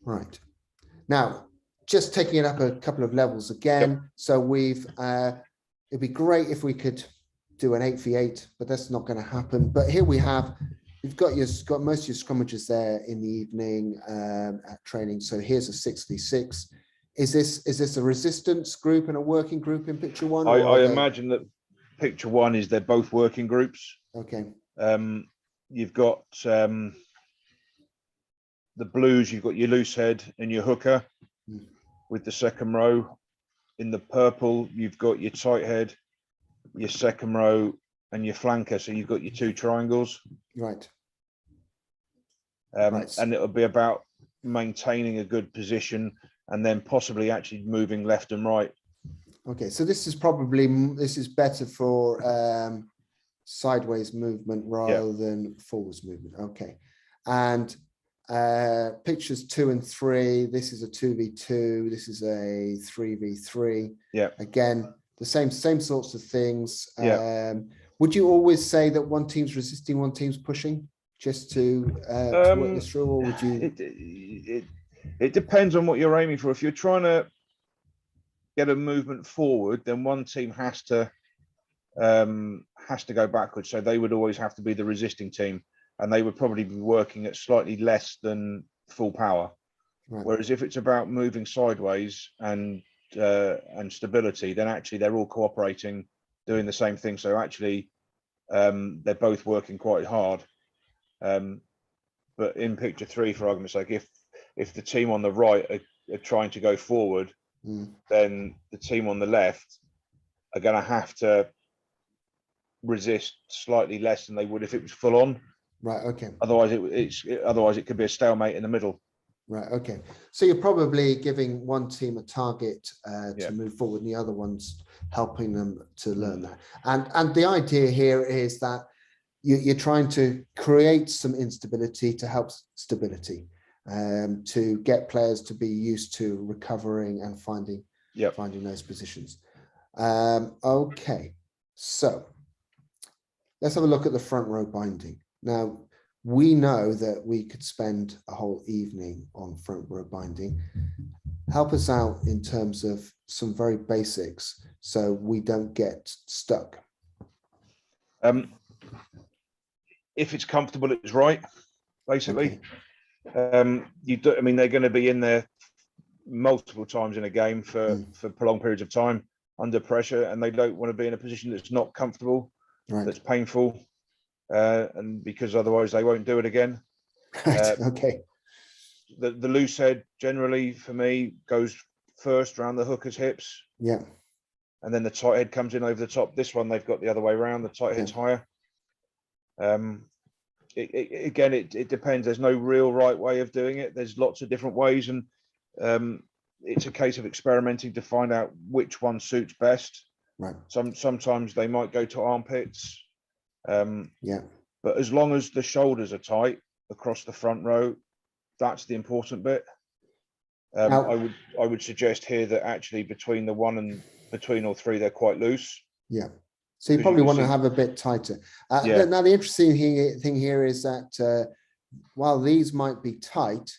Right. Now, just taking it up a couple of levels again. Yep. So we've, it'd be great if we could do an 8v8, but that's not going to happen. But here you've got most of your scrummagers there in the evening at training. So here's a 6v6. Is this a resistance group and a working group in picture 1? I imagine that picture 1 is they're both working groups. Okay. You've got the blues, you've got your loose head and your hooker with the second row. In the purple, you've got your tight head, your second row, and your flanker. So you've got your 2 triangles. Right. And it'll be about maintaining a good position and then possibly actually moving left and right. Okay, so this is better for sideways movement rather than forwards movement. Okay, and pictures 2 and 3. This is a 2v2. This is a 3v3. Yeah. Again, the same sorts of things. Yeah. Would you always say that one team's resisting, one team's pushing, just to work this through, or would you? It depends on what you're aiming for. If you're trying to get a movement forward, then one team has to go backwards. So they would always have to be the resisting team, and they would probably be working at slightly less than full power. Right. Whereas if it's about moving sideways and stability, then actually they're all cooperating, doing the same thing. So actually, they're both working quite hard. But in picture 3, for argument's sake, if the team on the right are trying to go forward, then the team on the left are going to have to resist slightly less than they would if it was full on. Right. Okay. Otherwise, otherwise it could be a stalemate in the middle. Right. Okay. So you're probably giving one team a target to move forward, and the other one's helping them to learn that. And the idea here is that you're trying to create some instability to help stability, to get players to be used to recovering and finding those positions. Okay. So let's have a look at the front row binding. Now, we know that we could spend a whole evening on front row binding. Help us out in terms of some very basics so we don't get stuck. If it's comfortable, it's right, basically. Okay. I mean, they're going to be in there multiple times in a game for prolonged periods of time under pressure, and they don't want to be in a position that's not comfortable, that's painful. And because otherwise they won't do it again. Okay. The loose head generally for me goes first around the hooker's hips. Yeah. And then the tight head comes in over the top. This one they've got the other way around. The tight head's higher. Again, it depends. There's no real right way of doing it. There's lots of different ways, and it's a case of experimenting to find out which one suits best. Right. Sometimes they might go to armpits. Yeah. But as long as the shoulders are tight across the front row, that's the important bit. I would suggest here that actually between the one and between all three, they're quite loose. Yeah. So you probably want to have a bit tighter. Yeah. Now, the interesting thing here is that while these might be tight,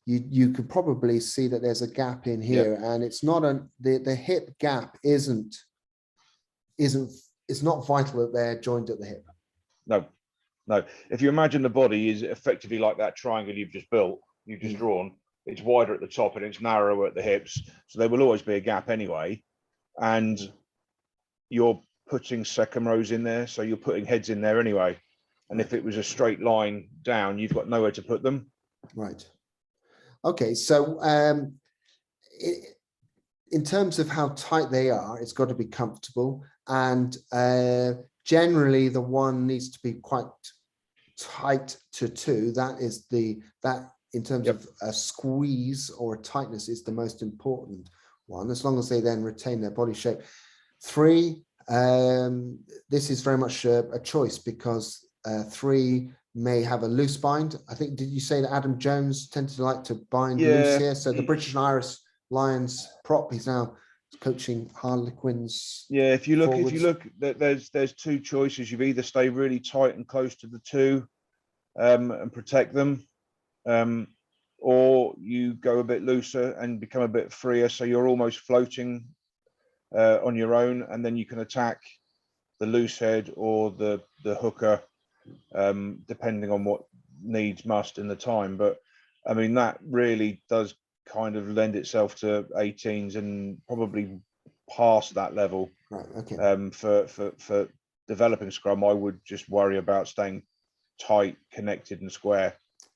you could probably see that there's a gap in here, and it's not the hip gap isn't it's not vital that they're joined at the hip. No. If you imagine the body is effectively like that triangle you've just built, you've just drawn, it's wider at the top and it's narrower at the hips. So there will always be a gap anyway. And you're putting second rows in there. So you're putting heads in there anyway. And if it was a straight line down, you've got nowhere to put them. Right. Okay. So in terms of how tight they are, it's got to be comfortable. And generally the one needs to be quite tight to two. That in terms of a squeeze or a tightness is the most important one, as long as they then retain their body shape. 3, this is very much a choice, because 3 may have a loose bind. I think, did you say that Adam Jones tended to like to bind loose here? So the British and Irish Lions prop, he's now coaching Harlequins. Yeah, if you look, there's 2 choices. You've either stay really tight and close to the 2 and protect them, or you go a bit looser and become a bit freer, so you're almost floating on your own, and then you can attack the loose head or the hooker, depending on what needs must in the time. But I mean, that really does kind of lend itself to 18s and probably past that level. Right. Okay. For developing scrum, I would just worry about staying tight, connected and square.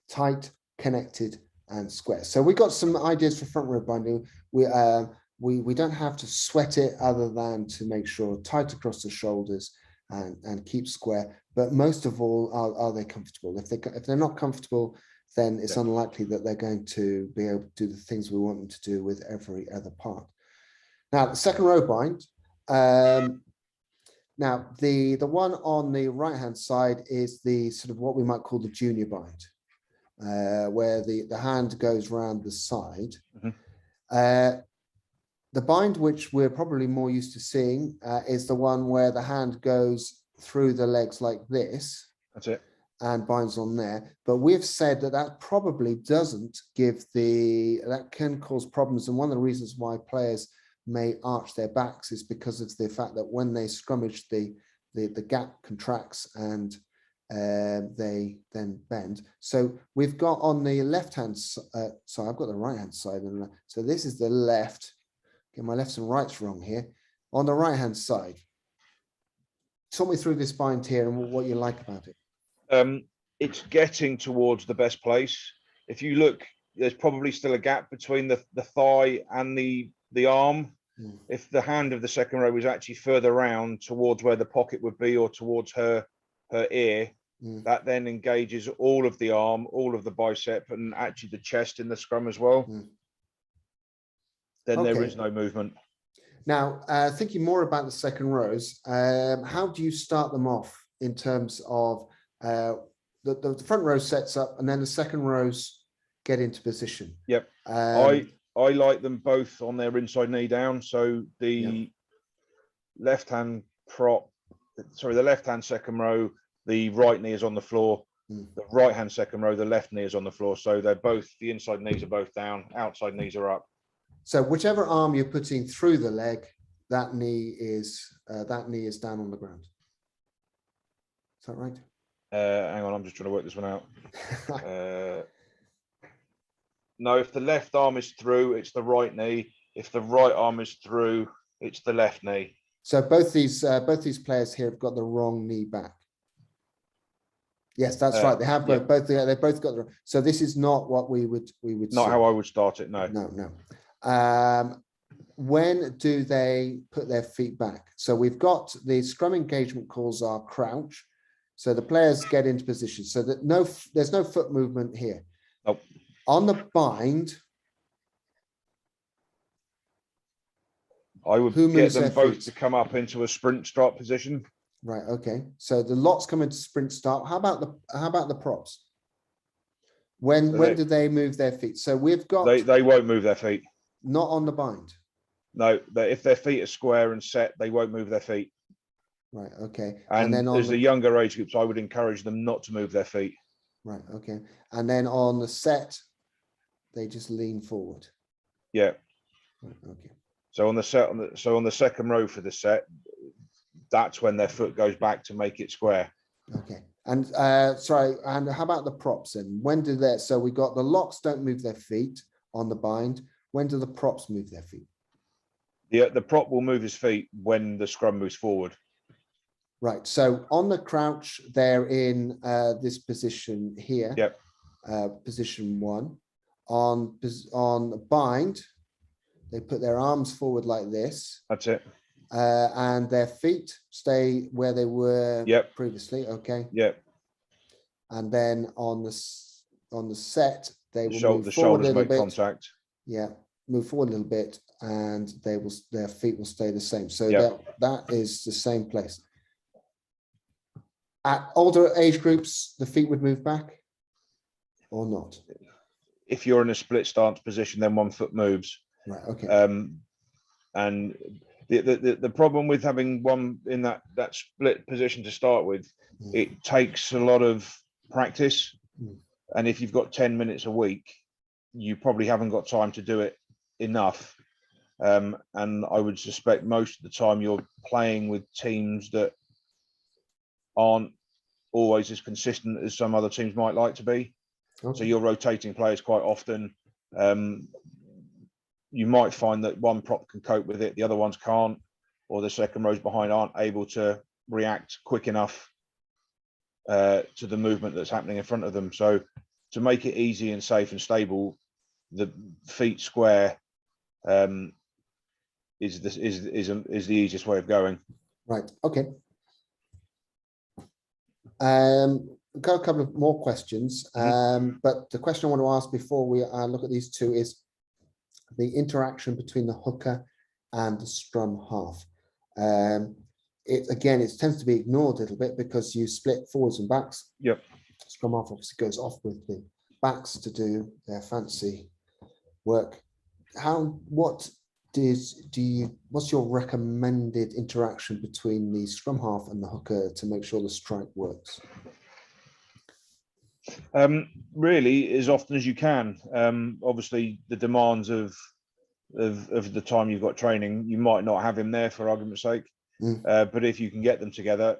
Tight, connected and square. So we got some ideas for front row binding. We don't have to sweat it, other than to make sure tight across the shoulders and keep square. But most of all, are they comfortable? If they're not comfortable, then it's unlikely that they're going to be able to do the things we want them to do with every other part. Now, the second row bind. Now, the one on the right-hand side is the sort of what we might call the junior bind, where the hand goes round the side. The bind which we're probably more used to seeing is the one where the hand goes through the legs like this. That's it. And binds on there. But we've said that probably doesn't give that can cause problems. And one of the reasons why players may arch their backs is because of the fact that when they scrummage, the gap contracts and they then bend. So we've got on the left hand side, sorry, I've got the right hand side. So this is the left. Get my lefts and rights wrong here. On the right hand side, talk me through this bind here and what you like about it. It's getting towards the best place. If you look, there's probably still a gap between the thigh and the arm. If the hand of the second row is actually further round towards where the pocket would be, or towards her ear, that then engages all of the arm, all of the bicep, and actually the chest in the scrum as well. Then there is no movement. Now, thinking more about the second rows, how do you start them off in terms of the front row sets up and then the second rows get into position? Yep. I like them both on their inside knee down. So the left-hand the left-hand second row, the right knee is on the floor. The right-hand second row, the left knee is on the floor. So they're both, the inside knees are both down, outside knees are up. So whichever arm you're putting through the leg, that knee is down on the ground. Is that right? Hang on, I'm just trying to work this one out. No, if the left arm is through, it's the right knee. If the right arm is through, it's the left knee. So both these players here have got the wrong knee back. Yes, that's right. They have both they've both got the. So this is not what we would. Not see. How I would start it. No. No. When do they put their feet back? So we've got the scrum engagement calls are crouch. So the players get into position so that there's no foot movement here. Nope. On the bind, I would get them both to come up into a sprint start position. Right. Okay. So the lots come into sprint start. How about the props? When do they move their feet? So we've got they won't move their feet. Not on the bind. No, if their feet are square and set, they won't move their feet. Right. Okay. And then as the younger age groups, I would encourage them not to move their feet. Right. Okay. And then on the set, they just lean forward. Yeah. Right, okay. So on the second row for the set, that's when their foot goes back to make it square. Okay. And sorry, and how about the props then? When do they, so we got the locks don't move their feet on the bind. When do the props move their feet? Yeah, the prop will move his feet when the scrum moves forward. Right. So on the crouch, they're in this position here. Yep. Position 1. On the bind, they put their arms forward like this. That's it. And their feet stay where they were previously. Okay. Yep. And then on the set, they will move the forward shoulders a little make bit. Contact. Yeah, move forward a little bit, and their feet will stay the same. So that is the same place. At older age groups, the feet would move back, or not. If you're in a split stance position, then one foot moves. Right. Okay. And the problem with having one in that split position to start with, it takes a lot of practice. And if you've got 10 minutes a week, you probably haven't got time to do it enough. And I would suspect most of the time you're playing with teams that aren't always as consistent as some other teams might like to be. Okay. So you're rotating players quite often. You might find that one prop can cope with it, the other ones can't, or the second rows behind aren't able to react quick enough to the movement that's happening in front of them. So to make it easy and safe and stable, the feet square is the easiest way of going. Right. Okay. We've got a couple of more questions, but the question I want to ask before we look at these two is the interaction between the hooker and the scrum half. It tends to be ignored a little bit because you split forwards and backs. Yep. Scrum half obviously goes off with the backs to do their fancy work. What's your recommended interaction between the scrum half and the hooker to make sure the strike works? Really, as often as you can. Obviously, the demands of the time you've got training, you might not have him there for argument's sake. But if you can get them together,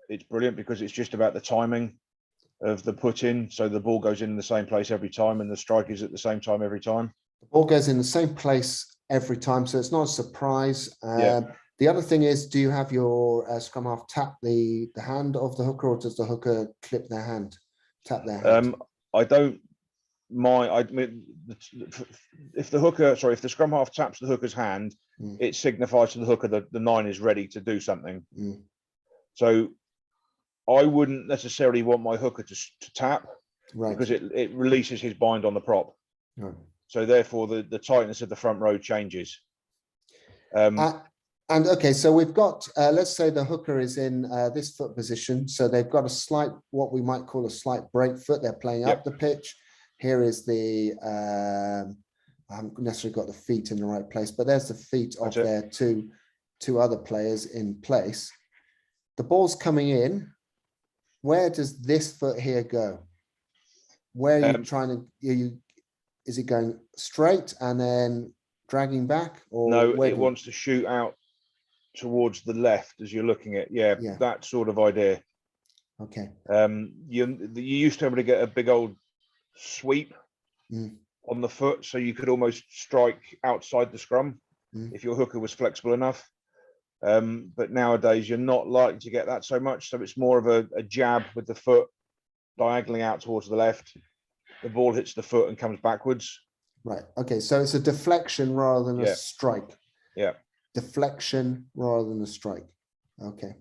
it's brilliant because it's just about the timing of the put in. So the ball goes in the same place every time and the strike is at the same time every time. The ball goes in the same place every time, so it's not a surprise. The other thing is, do you have your scrum half tap the hand of the hooker, or does the hooker clip their hand, tap their hand? I don't mind. I mean, if the scrum half taps the hooker's hand, it signifies to the hooker that the 9 is ready to do something. So I wouldn't necessarily want my hooker to tap, because it releases his bind on the prop. So therefore the tightness of the front row changes. And okay, so we've got, let's say the hooker is in this foot position. So they've got a slight, what we might call a slight break foot. They're playing up the pitch. Here is the, I haven't necessarily got the feet in the right place, but there's the feet of their two other players in place. The ball's coming in. Where does this foot here go? Where are you trying to, is it going straight and then dragging back? Or no, it wants to shoot out towards the left as you're looking at, that sort of idea. Okay. You used to be able to get a big old sweep on the foot, so you could almost strike outside the scrum if your hooker was flexible enough. But nowadays you're not likely to get that so much, so it's more of a jab with the foot diagonally out towards the left. The ball hits the foot and comes backwards. Right. Okay. So it's a deflection rather than a strike. Yeah. Deflection rather than a strike. Okay.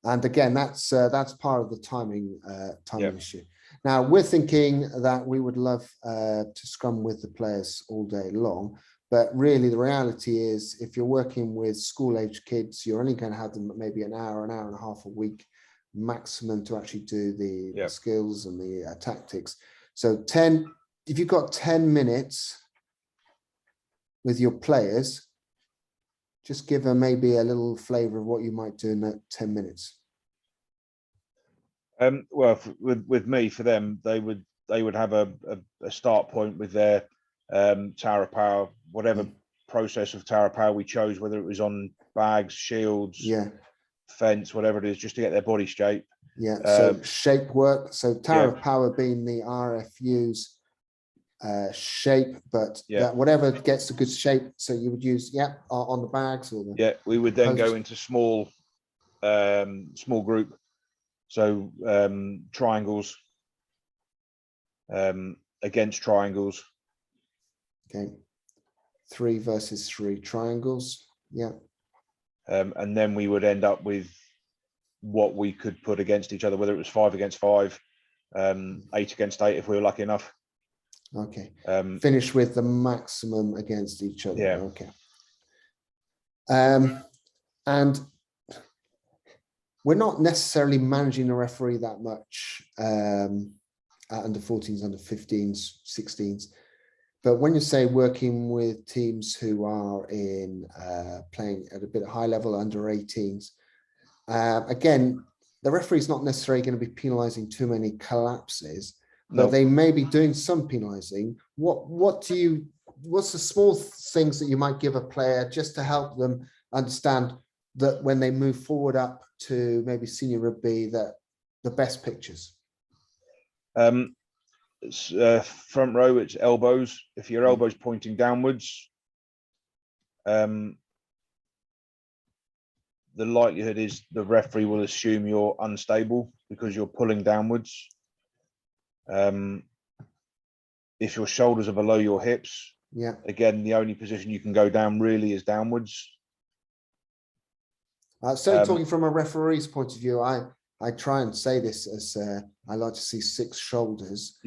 And again, that's part of the timing issue. Now we're thinking that we would love to scrum with the players all day long, but really the reality is, if you're working with school-age kids, you're only going to have them maybe an hour and a half a week maximum to actually do the skills and the tactics. So if you've got 10 minutes with your players, just give them maybe a little flavor of what you might do in that 10 minutes. Well, with me, for them, they would have a start point with their Tower of Power, whatever process of Tower of Power we chose, whether it was on bags, shields, fence, whatever it is, just to get their body shape. So shape work. So Tower of Power being the RFU's shape, but that whatever gets a good shape. So you would use on the bags or the we would then go into small group. So triangles against triangles. Okay. 3 versus 3 triangles. And then we would end up with what we could put against each other, whether it was 5 against 5, 8 against 8 if we were lucky enough. Okay. Finish with the maximum against each other. Okay. And we're not necessarily managing the referee that much at under 14s, under 15s, 16s. But when you say working with teams who are in playing at a bit high level, under 18s, again, the referee's not necessarily going to be penalising too many collapses, but they may be doing some penalising. What's the small things that you might give a player just to help them understand that when they move forward up to maybe senior rugby, that the best pictures? Front row, it's elbows. If your elbow's pointing downwards, the likelihood is the referee will assume you're unstable because you're pulling downwards. If your shoulders are below your hips, again, the only position you can go down really is downwards. So talking from a referee's point of view, I try and say this as I like to see 6 shoulders.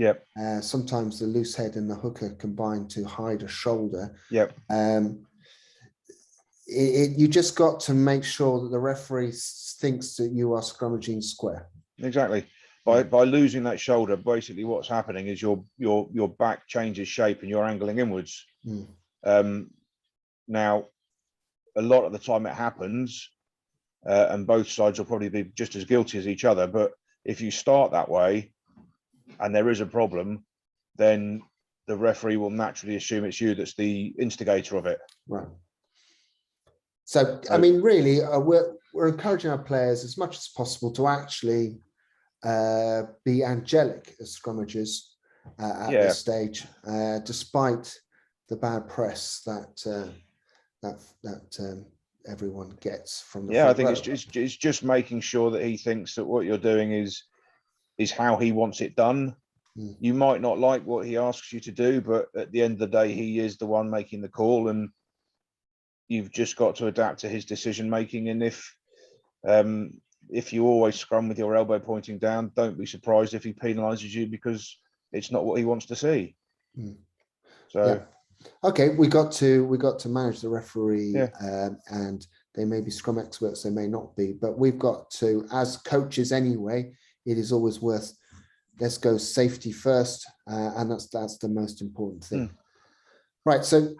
Sometimes the loose head and the hooker combine to hide a shoulder. You just got to make sure that the referee thinks that you are scrummaging square. Exactly. By losing that shoulder, basically what's happening is your back changes shape and you're angling inwards. Now, a lot of the time it happens, and both sides will probably be just as guilty as each other. But if you start that way and there is a problem, then the referee will naturally assume it's you that's the instigator of it. Right. So I mean, really, we're encouraging our players as much as possible to actually be angelic as scrummagers at this stage, despite the bad press that everyone gets from the I think it's just making sure that he thinks that what you're doing is how he wants it done. You might not like what he asks you to do, but at the end of the day, he is the one making the call, and you've just got to adapt to his decision making. And if you always scrum with your elbow pointing down, don't be surprised if he penalises you because it's not what he wants to see. Okay, we got to manage the referee, and they may be scrum experts, they may not be, but we've got to, as coaches anyway, it is always worth, let's go safety first, and that's the most important thing. Right, so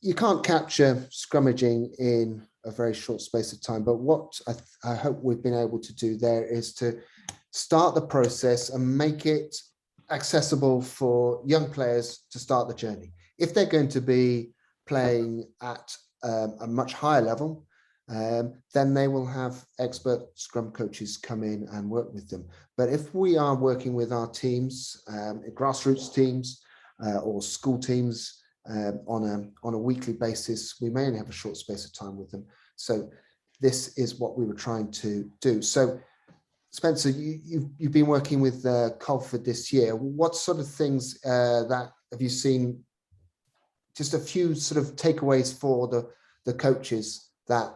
you can't capture scrummaging in a very short space of time, but what I hope we've been able to do there is to start the process and make it accessible for young players to start the journey. If they're going to be playing at a much higher level, then they will have expert scrum coaches come in and work with them. But if we are working with our teams, grassroots teams or school teams on a weekly basis, we may only have a short space of time with them. So this is what we were trying to do. So Spencer, you've been working with Colford this year. What sort of things that have you seen? Just a few sort of takeaways for the coaches that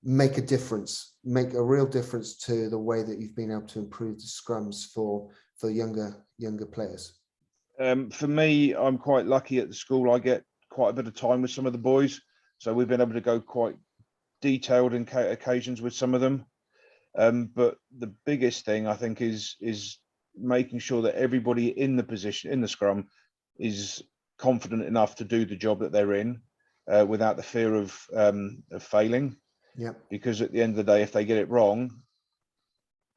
make a difference, make a real difference to the way that you've been able to improve the scrums for younger players? For me, I'm quite lucky at the school. I get quite a bit of time with some of the boys, so we've been able to go quite detailed in occasions with some of them. But the biggest thing I think is making sure that everybody in the position in the scrum is confident enough to do the job that they're in, without the fear of failing. Yeah. Because at the end of the day, if they get it wrong,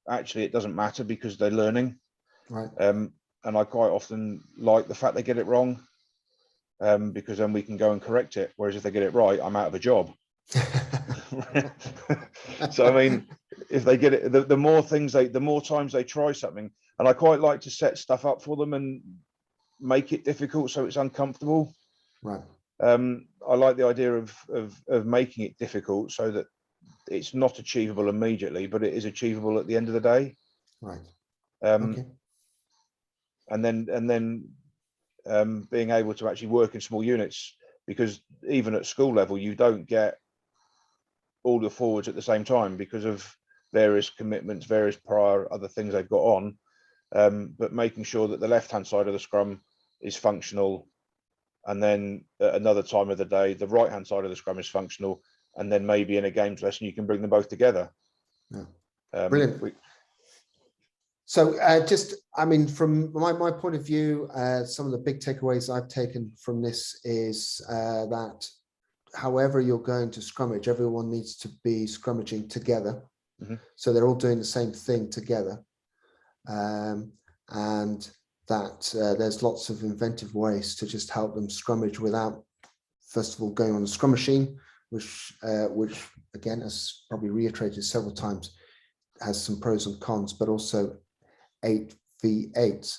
actually it doesn't matter because they're learning. Right. And I quite often like the fact they get it wrong, because then we can go and correct it. Whereas if they get it right, I'm out of a job. So I mean, if they get it, the more times they try something, and I quite like to set stuff up for them and make it difficult so it's uncomfortable. Right. I like the idea of making it difficult so that it's not achievable immediately, but it is achievable at the end of the day. Right. Okay. And then being able to actually work in small units, because even at school level, you don't get all the forwards at the same time because of various commitments, various prior other things they've got on. But making sure that the left-hand side of the scrum is functional, and then at another time of the day, the right-hand side of the scrum is functional, and then maybe in a games lesson, you can bring them both together. Yeah. Brilliant. So I mean, from my point of view, some of the big takeaways I've taken from this is that however you're going to scrummage, everyone needs to be scrummaging together. Mm-hmm. So they're all doing the same thing together. And that there's lots of inventive ways to just help them scrummage without, first of all, going on the scrum machine, which again, as probably reiterated several times, has some pros and cons, but also 8v8.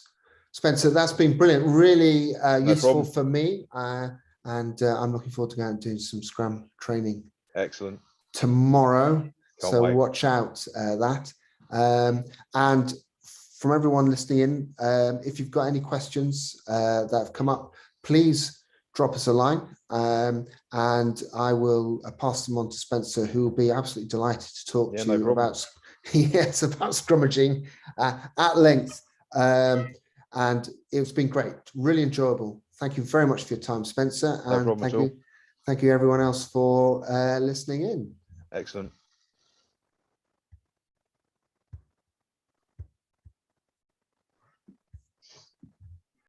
Spencer, that's been brilliant, really useful for me, and I'm looking forward to going and doing some Scrum training. Excellent. Tomorrow, so watch out that. And from everyone listening in, if you've got any questions that have come up, please drop us a line, and I will pass them on to Spencer, who will be absolutely delighted to talk to you about about scrummaging at length. And it's been great, really enjoyable. Thank you very much for your time, Spencer, and thank you everyone else for listening in. Excellent.